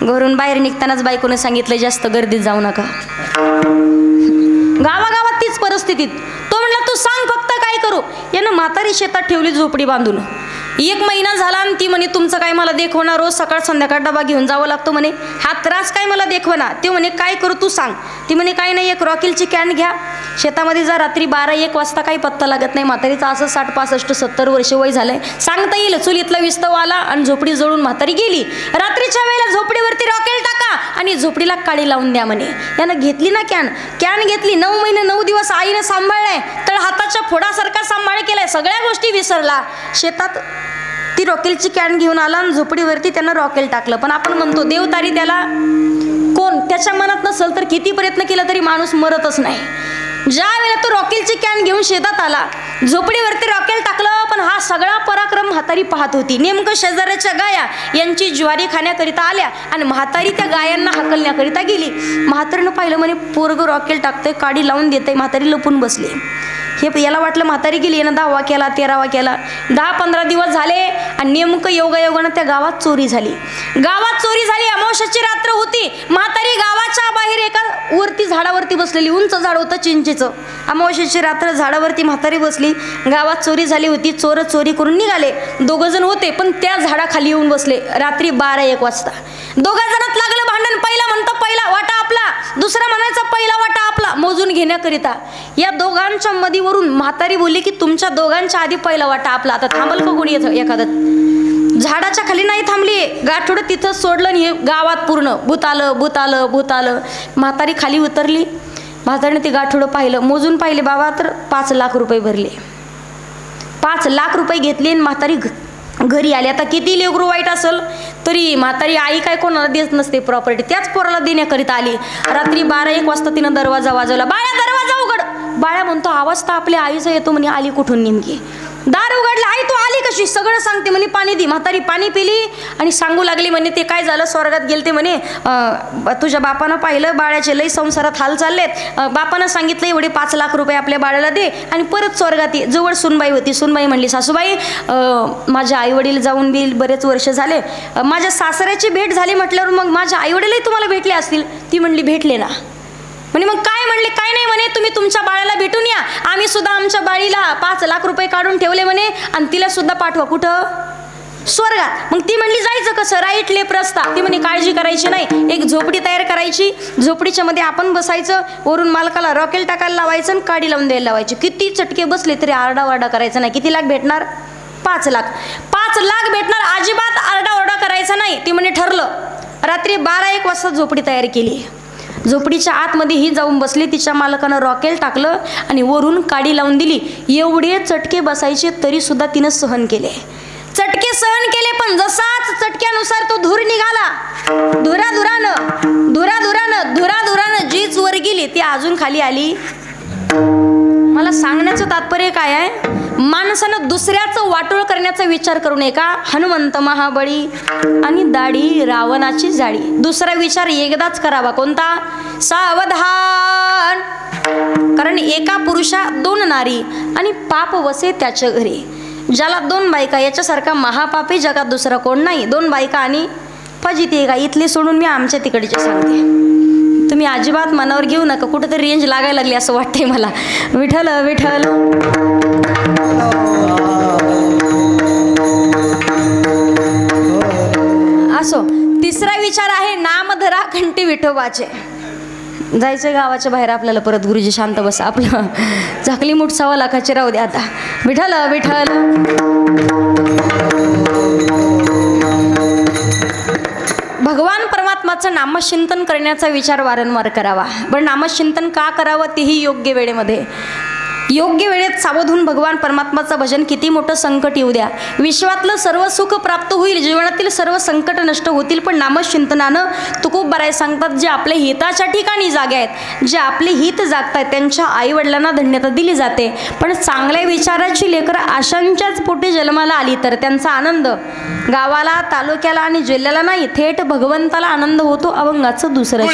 [SPEAKER 1] घरून बाहेर निघतानाच बायकोने सांगितलं, जास्त गर्दीत जाऊ नका. गावागावात तीच परिस्थितीत. तो म्हटला, तू सांग फक्त काय करू. यानं म्हातारी शेतात ठेवली झोपडी बांधून. 1 महिना झाला आणि ती म्हणे तुमचं काय मला देखवणार, रोज सकाळ संध्याकाळ डबा घेऊन जावं लागतो म्हणे, हा त्रास काय मला देखवना. ते म्हणे काय करू तू सांग. ती म्हणे काय नाही, एक रॉकेलची कॅन घ्या, शेतामध्ये जा, रात्री 12-1 वाजता काही पत्ता लागत नाही. म्हातारीचं असं 60-65-70 वर्ष वय झालंय, सांगता येईल. चुलीतला विस्तव आला आणि झोपडी जळून म्हातारी गेली. रात्रीच्या वेळेला झोपडीवरती रॉकेल टाका आणि झोपडीला काडी लावून द्या म्हणे. यानं घेतली ना कॅन घेतली. 9 महिने 9 दिवस आईनं सांभाळलाय, तर हाताच्या फोडासारखा सांभाळ केलाय, सगळ्या गोष्टी विसरला. शेतात ती रॉकेलची कॅन घेऊन आला आणि झोपडीवरती त्यानं रॉकेल टाकलं. पण आपण म्हणतो देवतारी त्याला कोण, त्याच्या मनात नसल तर किती प्रयत्न केला तरी माणूस मरतच नाही. ज्या वेळेला तो रॉकेलची कॅन घेऊन शेतात आला, झोपडीवरती रॉकेल टाकलं, पण हा सगळा पराक्रम म्हातारी पाहत होती. नेमकं शेजाऱ्याच्या गाया यांची ज्वारी खाण्याकरिता आल्या आणि म्हातारी त्या गायांना हाकलण्याकरिता गेली. म्हातारीनं पाहिलं म्हणे पोरगं रॉकेल टाकतंय, काडी लावून देतंय. म्हातारी लपून बसली. हे याला वाटलं म्हातारी गेली, यानं 10वा केला 13वा केला. 10-15 दिवस झाले आणि नेमकं योगायोगानं त्या गावात चोरी झाली. अमावस्याची रात्र होती. म्हातारी गावाच्या बाहेर एका वरती झाडावरती बसलेली, उंच झाड होतं चिंचेचं. अमावस्याची रात्र झाडावरती म्हातारी बसली. गावात चोरी झाली होती. चोर चोरी करून निघाले. 2 जण होते, पण त्या झाडाखाली येऊन बसले रात्री 12-1 वाजता. 2 जणात लागलं भांडण. पहिला म्हणतो पहिला वाटा आपला, दुसरा म्हणायचा पहिला वाटा आपला, मोजून घेण्याकरिता. या दोघांच्या मधीवरून म्हातारी बोलली की तुमच्या दोघांच्या आधी पहिला वाटा आपला. आता थांबल का कोणी एखादं? झाडाच्या खाली नाही थांबली, गाठोडं तिथं सोडलं आणि हे गावात पूर्ण भूत आलं. म्हातारी खाली उतरली. म्हातारीने ते गाठोडं पाहिलं, मोजून पाहिले बाबा, तर 5 लाख रुपये भरले. 5 लाख रुपये घेतले आणि म्हातारी घरी आली. आता किती लेकरू वाईट असेल तरी म्हातारी आई काय कोणाला देत नसते प्रॉपर्टी, त्याच पोराला देण्याकरिता आली. रात्री 12-1 वाजता तिनं दरवाजा वाजवला. बाळ्या दरवाजा उघड. बाळ्या म्हणतो आवाज तर आपल्या आईचा येतो म्हणे, आली कुठून नेमकी. दार उघडलं. आई तू आली कशी? सगळं सांगते म्हणे. पाणी दे. म्हातारी पाणी पिली आणि सांगू लागली म्हणे ते काय झालं, स्वर्गात गेलते म्हणे, तुझ्या बापानं पाहिलं बाळ्याचे लई संसारात हाल चाललेत, बापानं सांगितलं एवढे 5 लाख रुपये आपल्या बाळाला दे आणि परत स्वर्गात ये. जवळ सुनबाई होती. सुनबाई म्हणली सासूबाई माझ्या आईवडील जाऊन बिल बरेच वर्ष झाले, माझ्या सासऱ्याची भेट झाली म्हटल्यावर मग माझ्या आईवडीलही तुम्हाला भेटले असतील. ती म्हणली भेटले ना. म्हणे मग काय म्हणले? काय नाही म्हणे, तुम्ही तुमच्या बाळाला भेटून या, आम्ही सुद्धा आमच्या बाळीला 5 लाख रुपये काढून ठेवले म्हणे आणि तिला सुद्धा पाठवा. कुठं? स्वर्गात. मग ती म्हणली जायचं कसं? राईट लेफ्ट रस्ता. ती म्हणे काळजी करायची नाही, एक झोपडी तयार करायची, झोपडीच्या मध्ये आपण बसायचं, वरून मालकाला रॉकेल टाकायला लावायचं आणि काडी लावून द्यायला लावायची. किती चटके बसले तरी आरडाओरडा करायचा नाही. किती लाख भेटणार? 5 लाख. 5 लाख भेटणार, अजिबात आरडाओरडा करायचा नाही. ती म्हणे ठरलं. रात्री 12-1 वाजता झोपडी तयार केली. झोपडीच्या आतमध्ये ही जाऊन बसली. तिच्या मालकानं रॉकेल टाकलं आणि वरून काडी लावून दिली. एवढे चटके बसायचे तरी सुद्धा तिनं सहन केले. चटके सहन केले, पण जसाच चटक्यानुसार तो धूर निघाला, धुराधुरानं जीच वर गेली ती अजून खाली आली. मला सांगण्याचं तात्पर्य काय आहे? माणसानं दुसऱ्याचं वाटोळ करण्याचा विचार करू नये का? हनुमंत महाबळी आणि दाढी रावणाची जाडी. दुसरा विचार एकदाच करावा. कोणता? सावधान. कारण एका पुरुषा 2 नारी आणि पाप वसे त्याच्या घरी. ज्याला 2 बायका, याच्यासारखा महापापी जगात दुसरा कोण नाही. 2 बायका आणि फजिती का? इथली सोडून मी आमच्या तिकडचे सांगते. तुम्ही अजिबात मनावर घेऊ नका, कुठेतरी रेंज लागायला लागली असं वाटतंय मला. विठ्ठल विठ्ठल. असो. तिसरा विचार आहे नामधरा कंठी विठोबाचे. जायचं गावाच्या बाहेर आपल्याला परत. गुरुजी शांत बसा, आपलं झाकली मूठ 1.25 लाखाची राहू द्या आता. विठ्ठल विठ्ठल. भगवान परमात्माचं नामचिंतन करण्याचा विचार वारंवार करावा. पण नामचिंतन का करावं तेही योग्य वेळेमध्ये. योग्य वेळेत सावध होऊन भगवान परमात्माचं भजन. किती मोठं संकट येऊ द्या, विश्वातलं सर्व सुख प्राप्त होईल, जीवनातील सर्व संकट नष्ट होतील, पण नामचिंतनानं तुकोबराय सांगतात जे आपल्या हिताच्या ठिकाणी जागे आहेत, जे आपले हित जागतात त्यांच्या आईवडिलांना धन्यता दिली जाते. पण चांगल्या विचाराची लेकरं आशांच्याच पोटी जन्माला आली तर त्यांचा आनंद गावाला, तालुक्याला आणि जिल्ह्याला नाही, थेट भगवंताला आनंद होतो. अभंगाचं दुसरं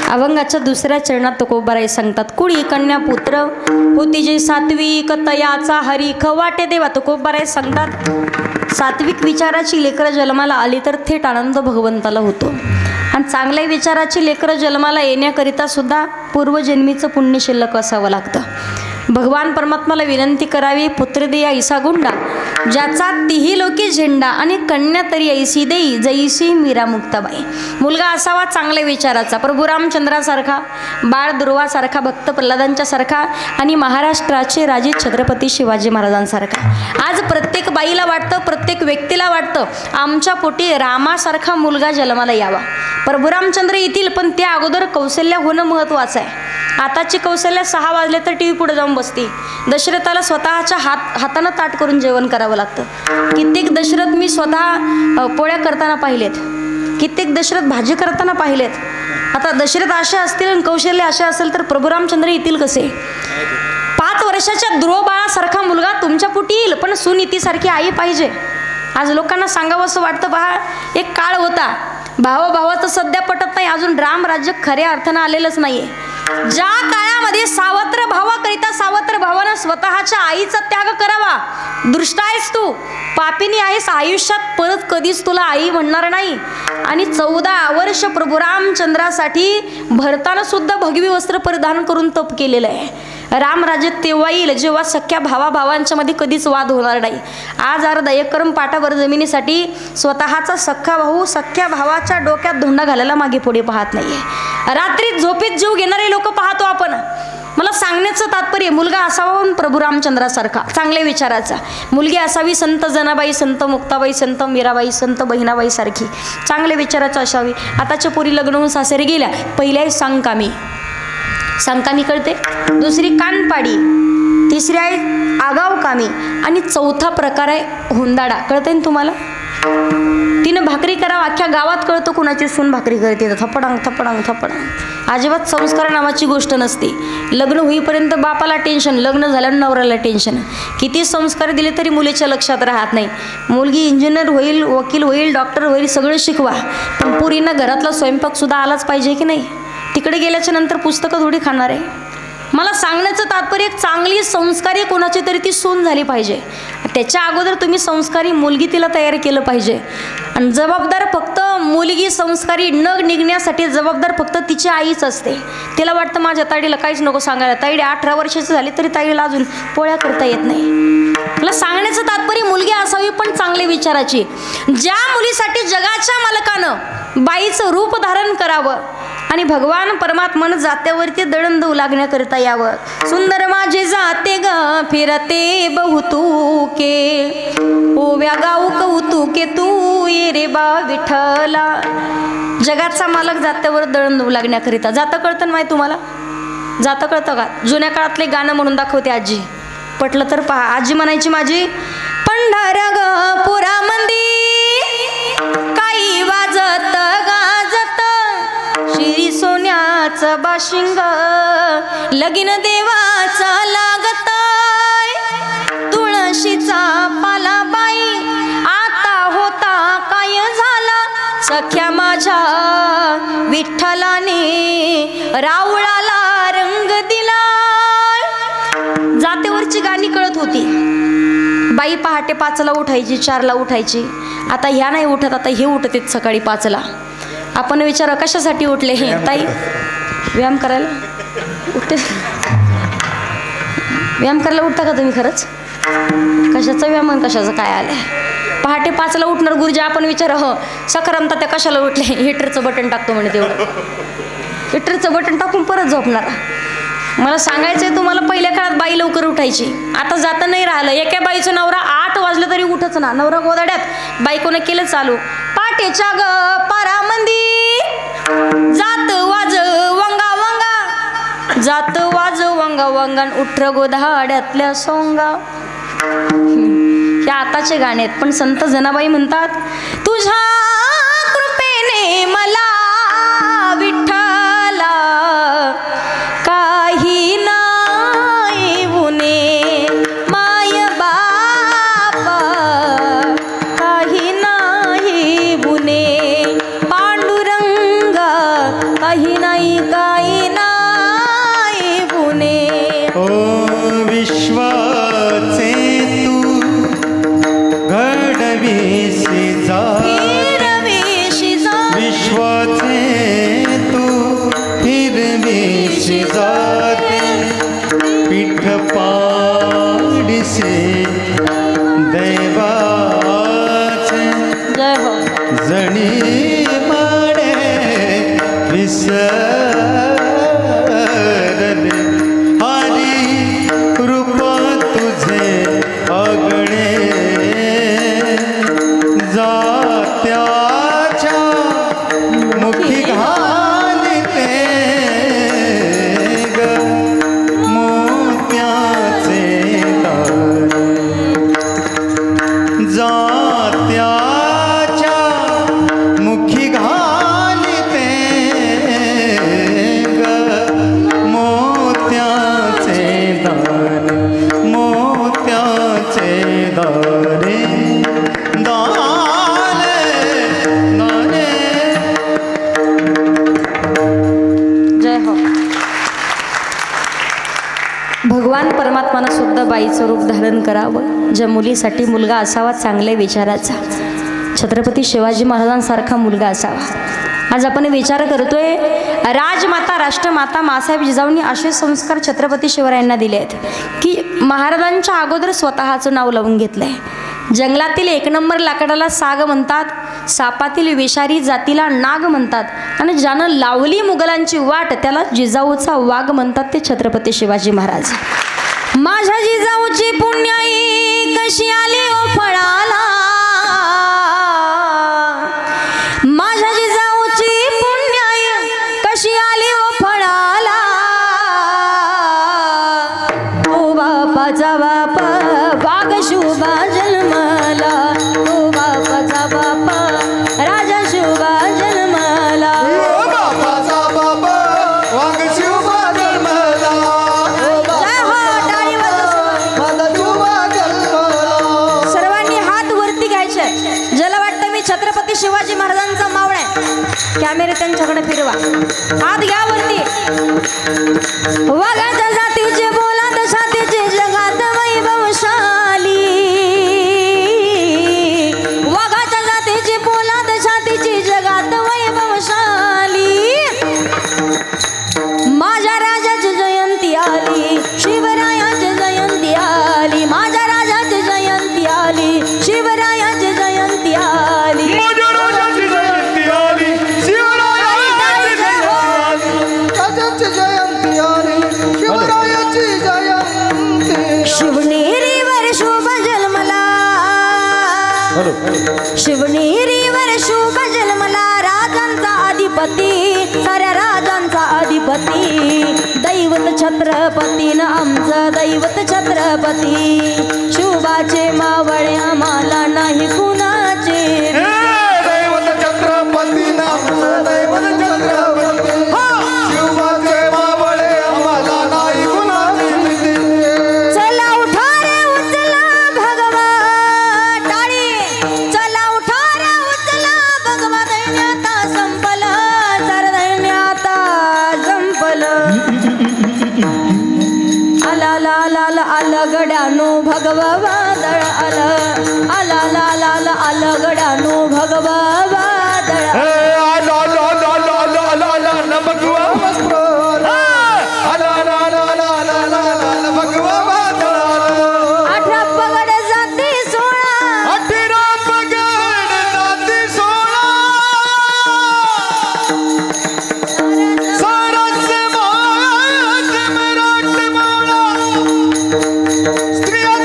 [SPEAKER 1] अभंगाच्या दुसऱ्या चरणात तुकोबाराय सांगतात, कुळी कन्या पुत्र होती जे सात्विक तयाचा हरिख वाटे देवा. तुकोबाराय सांगतात, सात्विक विचाराची लेकरं जन्माला आली तर थेट आनंद भगवंताला होतो. आणि चांगल्या विचाराची लेकरं जन्माला येण्याकरिता सुद्धा पूर्वजन्मीचं पुण्य शिल्लक असावं लागतं. भगवान परमात्माला विनंती करावी, पुत्र दे ऐसा गुंडा ज्याचा तिही लोकी झेंडा आणि कन्या तरी ऐसी देई जैसी मीरा मुक्ताबाई. मुलगा असावा चांगल्या विचाराचा, प्रभू रामचंद्रासारखा, बाळ दुर्वासारखा, भक्त प्रल्हादांच्या सारखा आणि महाराष्ट्राचे राजे छत्रपती शिवाजी महाराजांसारखा. आज प्रत्येक बाईला वाटतं, प्रत्येक व्यक्तीला वाटतं आमच्या पोटी रामासारखा मुलगा जन्माला यावा. प्रभू रामचंद्र येतील पण त्या अगोदर कौशल्य होणं महत्त्वाचं आहे. आताची कौशल्य 6 वाजले तर टी व्ही पुढे जाऊन बसते. दशरथाला स्वतःच्या हातानं ताट करून जेवण करावं लागतं. कित्येक दशरथ मी स्वतः पोळ्या करताना पाहिलेत, कित्येक दशरथ भाजी करताना पाहिलेत. आता दशरथ असे असतील आणि कौशल्य असे असेल तर प्रभू रामचंद्र येतील कसे? 5 वर्षाच्या ध्रुव बाळासारखा मुलगा तुमच्या पोटी येईल, पण सुनीतीसारखी आई पाहिजे. आज लोकांना सांगावं असं वाटतं, पहा एक काळ होता, भावाभावाचं सध्या पटत नाही, अजून राम राज्य खऱ्या अर्थानं आलेलंच नाहीये. ज्या काळामध्ये सावत्र भावाकरिता सावत्र भावानं स्वतःच्या आईचा त्याग करावा. दुष्ट आहेस तू, पापिनी आहेस, आयुष्यात परत कधीच तुला आई म्हणणार नाही. आणि 14 वर्ष प्रभू रामचंद्रासाठी भरताना सुद्धा भगवी वस्त्र परिधान करून तप केलेलं आहे. रामराज्य तेव्हा येईल जेव्हा सख्या भावाभावांच्या मध्ये कधीच वाद होणार नाही. आज अर्धा एकरम पाटावर जमिनीसाठी स्वतःचा सख्खा भाऊ सख्या भावाच्या डोक्यात धोंडा घालायला मागे पुढे पाहत नाहीये. रात्री झोपेत जीव घेणारे लोक पाहतो आपण. मला सांगण्याचं तात्पर्य, मुलगा असावा प्रभू रामचंद्रासारखा चांगल्या विचाराचा, मुलगी असावी संत जनाबाई, संत मुक्ताबाई, संत मीराबाई, संत बहिणाबाई सारखी चांगल्या विचाराचं असावी. आताच्या पोरी लग्न होऊन सासरी गेल्या, पहिल्या आहे सांगकामी, सांगकामी कळते, दुसरी कानपाडी, तिसरी आहे आगाव कामी आणि चौथा प्रकार आहे हुंदाडा. कळतंय ना तुम्हाला? तिनं भाकरी करावं, अख्ख्या गावात कळतं कुणाची सून भाकरी करते, थपडांग थपडांग थपडांग. अजिबात संस्कार नावाची गोष्ट नसते. लग्न होईपर्यंत बापाला टेन्शन, लग्न झाल्यावर नवऱ्याला टेन्शन. किती संस्कार दिले तरी मुलीच्या लक्षात राहत नाही. मुलगी इंजिनियर होईल, वकील होईल, डॉक्टर होईल, सगळं शिकवा, पण पुरींना घरातला स्वयंपाक सुद्धा आलाच पाहिजे की नाही? तिकडे गेल्याच्या नंतर पुस्तकं थोडी खाणार आहे. मला सांगण्याचं तात्पर्य, एक चांगली संस्कारी कोणाची तरी ती सून झाली पाहिजे. त्याच्या अगोदर तुम्ही संस्कारी मुलगी तिला तयार केलं पाहिजे. आणि जबाबदार फक्त मुलगी संस्कारी न निघण्यासाठी जबाबदार फक्त तिची आईच असते. तिला वाटतं माझ्या ताईला काहीच नको सांगायला, ताईडी 18 वर्षाची झाली तरी ताईला अजून पोळ्या करता येत नाही. मला सांगण्याचं तात्पर्य, मुलगी असावी पण चांगल्या विचाराची. ज्या मुलीसाठी जगाच्या मालकानं बाईचं रूप धारण करावं आणि भगवान परमात्मान जात्यावरती दळण देऊ लागण्याकरिता यावं. सुंदर माझे जाते ग फिरते बहुतूके, ओव्या गाऊ कौतुके तू ये रे बा विठ्ठला. जगाचा मालक जात्यावर दळण देऊ लागण्याकरिता. जातं कळतं ना माहिती तुम्हाला? जातं कळतं का? जुन्या काळातले गाणं म्हणून दाखवते आजी, पटलं तर पहा. आजी म्हणायची माझी, पंढर ग पुरा मंदी काही वाजत गाजत, शिरी सोन्याचं बाशिंग लगीन देवाचा लागत, तुळशीचा पाला बाई आता होता काय झाला, सख्या माझ्या विठ्ठलाने रावळाला रंग दिला. जातेवरची गाणी कळत होती. बाई पहाटे 5ला उठायची, 4ला उठायची. आता ह्या नाही उठत, आता हे उठत आहेत सकाळी 5ला. आपण विचारा कशासाठी उठले हे ताई? व्यायाम करायला उठते? व्यायाम करायला उठता का तुम्ही खरंच? कशाचा व्यायाम आणि कशाचं काय आलंय? पहाटे 5ला उठणार गुरुजी. आपण विचारा, हो सकारामता त्या कशाला उठले? हिटरचं बटन टाकतो म्हणे, तेवढं हिटरचं बटन टाकून परत झोपणार. मला सांगायचंय तुम्हाला, पहिल्या काळात बाई लवकर उठायची, आता जाता नाही राहिलं. एका बाईचं नवरा 8 वाजलं तरी उठच ना. नवरा गोदाड्यात, बायकोनं केलं चालू. पाटेच्या ग पारामंदी जात वाज वंगा वंगा, जात वाज वंगा वंगान उठ्र गोधाड्यातल्या सोंगा. हे आताचे गाणे आहेत. पण संत जनाबाई म्हणतात, तुझ्या कृपेने मला विठ्ठला काही नाही उणे, माय बापा काही नाही उणे, पांडुरंगा काही नाही काही नाही गुणे.
[SPEAKER 2] ओ विश्वाचे तू घडविसी जाते,
[SPEAKER 1] फिरविशी जाते,
[SPEAKER 2] विश्वाचे तू फिरविसी जाते, पीठ पाडिसे दैवाचे
[SPEAKER 1] जय हो.
[SPEAKER 2] जणी माडे विसरले, हरी रूप तुझे अगणे, जात्याच्या मुखी घालिते ग मोत्याचे दारे, जात्याच्या मुखी घालिते ग मोत्याचे दारे, मोत्याचे दारे, दारे दारे.
[SPEAKER 1] जय हो. भगवान परमात्मानं सुद्धा बाईचं रूप धारण करावं. ज्या मुलीसाठी मुलगा असावा चांगल्या विचाराचा, छत्रपती शिवाजी महाराजांसारखा मुलगा असावा. आज आपण विचार करतोय, राजमाता राष्ट्रमाता मासाहेब जिजाऊंनी असे संस्कार छत्रपती शिवरायांना दिले आहेत की महाराजांच्या अगोदर स्वतःचं नाव लावून घेतलंय. जंगलातील 1 नंबर लाकडाला साग म्हणतात, सापातील विषारी जातीला नाग म्हणतात, आणि ज्यानं लावली मुघलांची वाट त्याला जिजाऊचा वाघ म्हणतात, ते छत्रपती शिवाजी महाराज. माझ्या जिजाऊची पुण्याई कशी आली ओ फळाला, माझ्या जिजाऊची पुण्याई कशी आली ओ फळाला, ओ बापाचा बाप वाघ शुभा जन्मला, ओ बापाचा बाप राजा शुभा जन्मला.
[SPEAKER 2] ओ बापाचा बाबा वाघ शिवबा जन्मला,
[SPEAKER 1] जय हो. टाळी वाजवा.
[SPEAKER 2] माझा शिवबा जन्मला.
[SPEAKER 1] सर्वांनी हात वरती घ्यायचे. ज्याला वाटतं मी छत्रपती शिवाजी महाराजांचा मावळा आहे, कॅमेरे त्यांच्याकडे फिरवा. हात घ्या वरती. वाघाच्या जातीचे बोलात साथीचे जगात वैभवशाली, वाघाच्या जातीचे बोलात साथीची जगात वैभवशाली, माझ्या राजाची जयंती आली, शिवरायाची जयंती आली, माझ्या राजाची जयंती आली, शिवरायाची जयंती आली.
[SPEAKER 2] माझ्या राजाची जयंती आली, शिवरायाची जयंती आली, राजाची जयंती आली, शिवरायाची जयंती.
[SPEAKER 1] शिवनेरीवर शुभ जन्मला, शिवनेरीवर शुभ जन्मला, राजांचा अधिपती, साऱ्या राजांचा अधिपती, दैवत छत्रपतीनं आमचं दैवत छत्रपती. शुभाचे मावळे आम्हाला नाही कुणाचे,
[SPEAKER 2] दैवत छत्रपती नाम दैवत छत्रपती, शिवबाचे मावळे आम्हाला नाही कुणाची भीती.
[SPEAKER 1] चला उठा रे उचला भगवा टाळी, चला उठा रे उचला भगवा, दैन्य आता संपलं, जर दैन्य आता संपलं. आला ला ला ला आलं गड्यानो भगवा वादळ आलं, आला ला ला ला आलं गड्यानो भगवा वादळ.
[SPEAKER 2] भगवा वस्त्र, आला ला ला ला ला ला ला भगवा वादळ.
[SPEAKER 1] 18 पगड जाती 16,
[SPEAKER 2] 18 पगड जाती 16, साराचे मात मराठ माळा, स्त्रिया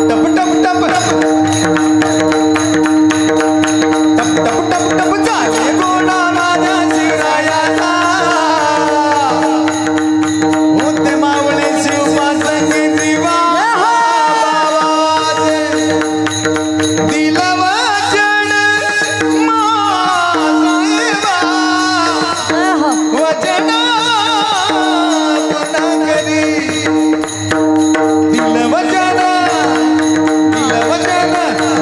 [SPEAKER 2] टप टप टप टप टप टप टप जाते गोडा माझ्या शिवरायाचा होते मावळे शिवपासनी दिवा बाबाचे दिला वचन माझा वचन पुन्हा करी दिलं वचन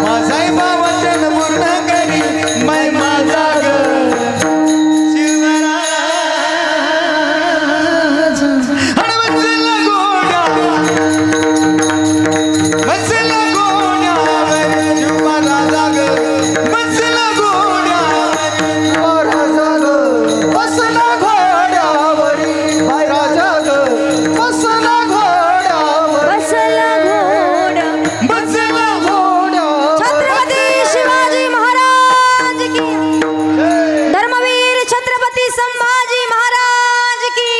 [SPEAKER 2] माझा वचन पूर्ण करी मै माझा ग शिवराज हडवचला गोड्या बसला गोड्यावर शिवा राजा ग बसला गोड्यावर राजा ग बसला घोड्यावरी बाय राजा ग बसला घोड्यावर
[SPEAKER 1] बसला घोडा
[SPEAKER 2] बसला घोड्यावर
[SPEAKER 1] छत्रपती शिवाजी महाराज की धर्मवीर छत्रपती संभाजी महाराज की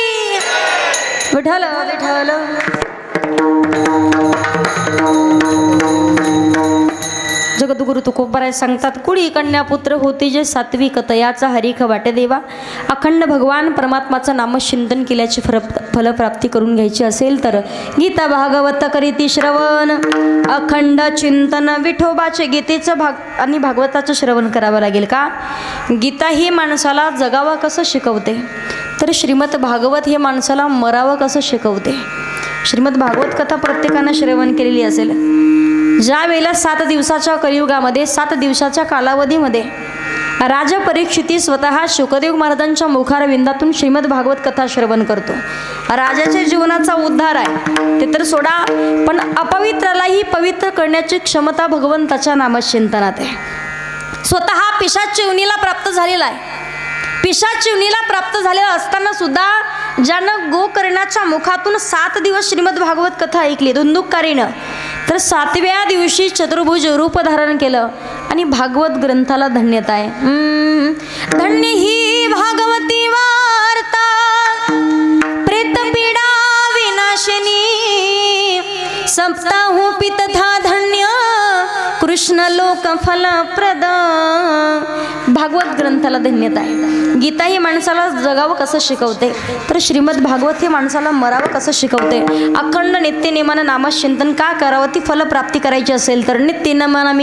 [SPEAKER 1] विठ्ठल विठ्ठल जगद्गुरु तुकोबाराय सांगतात कुडी कन्या पुत्र होती जे सात्विक तयाचा हरिख वाटे देवा अखंड भगवान परमात्माचं नामचिंतन केल्याची फलप्राप्ती करून घ्यायची असेल तर गीता भागवत करीती श्रवण अखंड चिंतन विठोबाचे गीतेचं आणि भागवताचं श्रवण करावं लागेल का गीता ही माणसाला जगावं कसं शिकवते तर श्रीमद भागवत हे माणसाला मरावं कसं शिकवते श्रीमद भागवत कथा प्रत्येकानं श्रवण केलेली असेल ज्या वेळेला 7 दिवसाच्या कलियुगामध्ये 7 दिवसाच्या कालावधीमध्ये राजा परीक्षिती स्वतः शुकदेव महाराजांच्या मुखारविंदातून श्रीमद भागवत कथा श्रवण करतो राजाच्या जीवनाचा उद्धार आहे ते तर सोडा पण अपवित्रालाही पवित्र करण्याची क्षमता भगवंताच्या नामचिंतनात आहे स्वतः पिशाच चिवणीला प्राप्त झालेला आहे पिशाच चिवणीला प्राप्त झालेला असताना सुद्धा ज्यानं गोकर्णाच्या मुखातून 7 दिवस श्रीमद भागवत कथा ऐकली दुंदुककारीनं तर 7व्या दिवशी चतुर्भुज रूप धारण केलं आणि भागवत ग्रंथाला धन्यता आहे धन्य ही भागवती वार्ता प्रेतपीडा विनाशिनी सप्ताहूपी तथा धन्य कृष्ण लोक फलप्रद भागवत ग्रंथाला धन्यता आहे गीता ही माणसाला जगावं कसं शिकवते तर श्रीमद भागवत हे माणसाला मरावं कसं शिकवते अखंड नित्यनेमानं नामचिंतन का करावं ती फलप्राप्ती करायची असेल तर नित्यनेमानं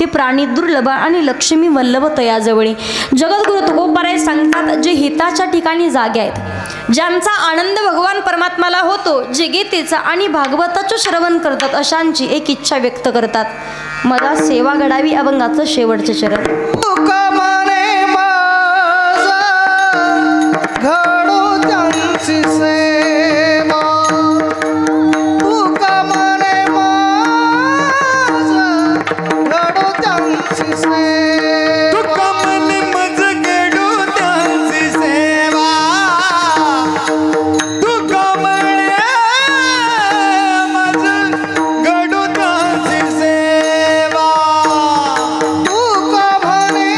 [SPEAKER 1] ती प्राणी दुर्लभ आणि लक्ष्मी वल्लभ तयाजवळी जगद्गुरु तुकोबाराय सांगतात जे हिताच्या ठिकाणी जागे आहेत ज्यांचा आनंद भगवान परमात्माला होतो जे गीतेचं आणि भागवताचं श्रवण करतात अशांची एक इच्छा व्यक्त करतात मला सेवा घडावी अभंगाचं शेवटचं चरण
[SPEAKER 2] घडो त्यांची सेवा तू कामाने माझा घडो त्यांची सेवा तू कामाने मज घडो त्यांची सेवा तू कामाने मज घडो त्यांची सेवा तू कामाने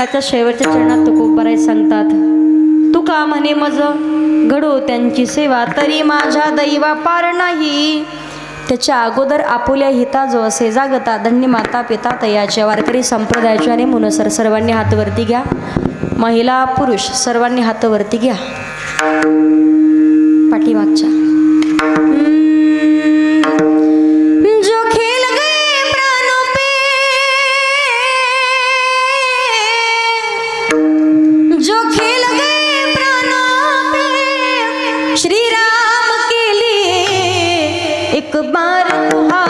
[SPEAKER 1] पांडुरंगाच्या शेवटच्या चरणात तुकोबाराय सांगतात, तुका म्हणे मज घडो त्यांची सेवा, तरी माझ्या दैवा पार नाही. त्याच्या अगोदर आपुल्या हिता जो असे जागता, धन्य माता पिता तयाच्या. वारकरी संप्रदायाच्या आणि मुनसर सर्वांनी हात वरती घ्या. महिला पुरुष सर्वांनी हात वरती घ्या. पाठीमागच्या जो खेल गए प्राणों पे, जो खेल गए प्राणों पे, श्री राम के लिए एक बार तुहार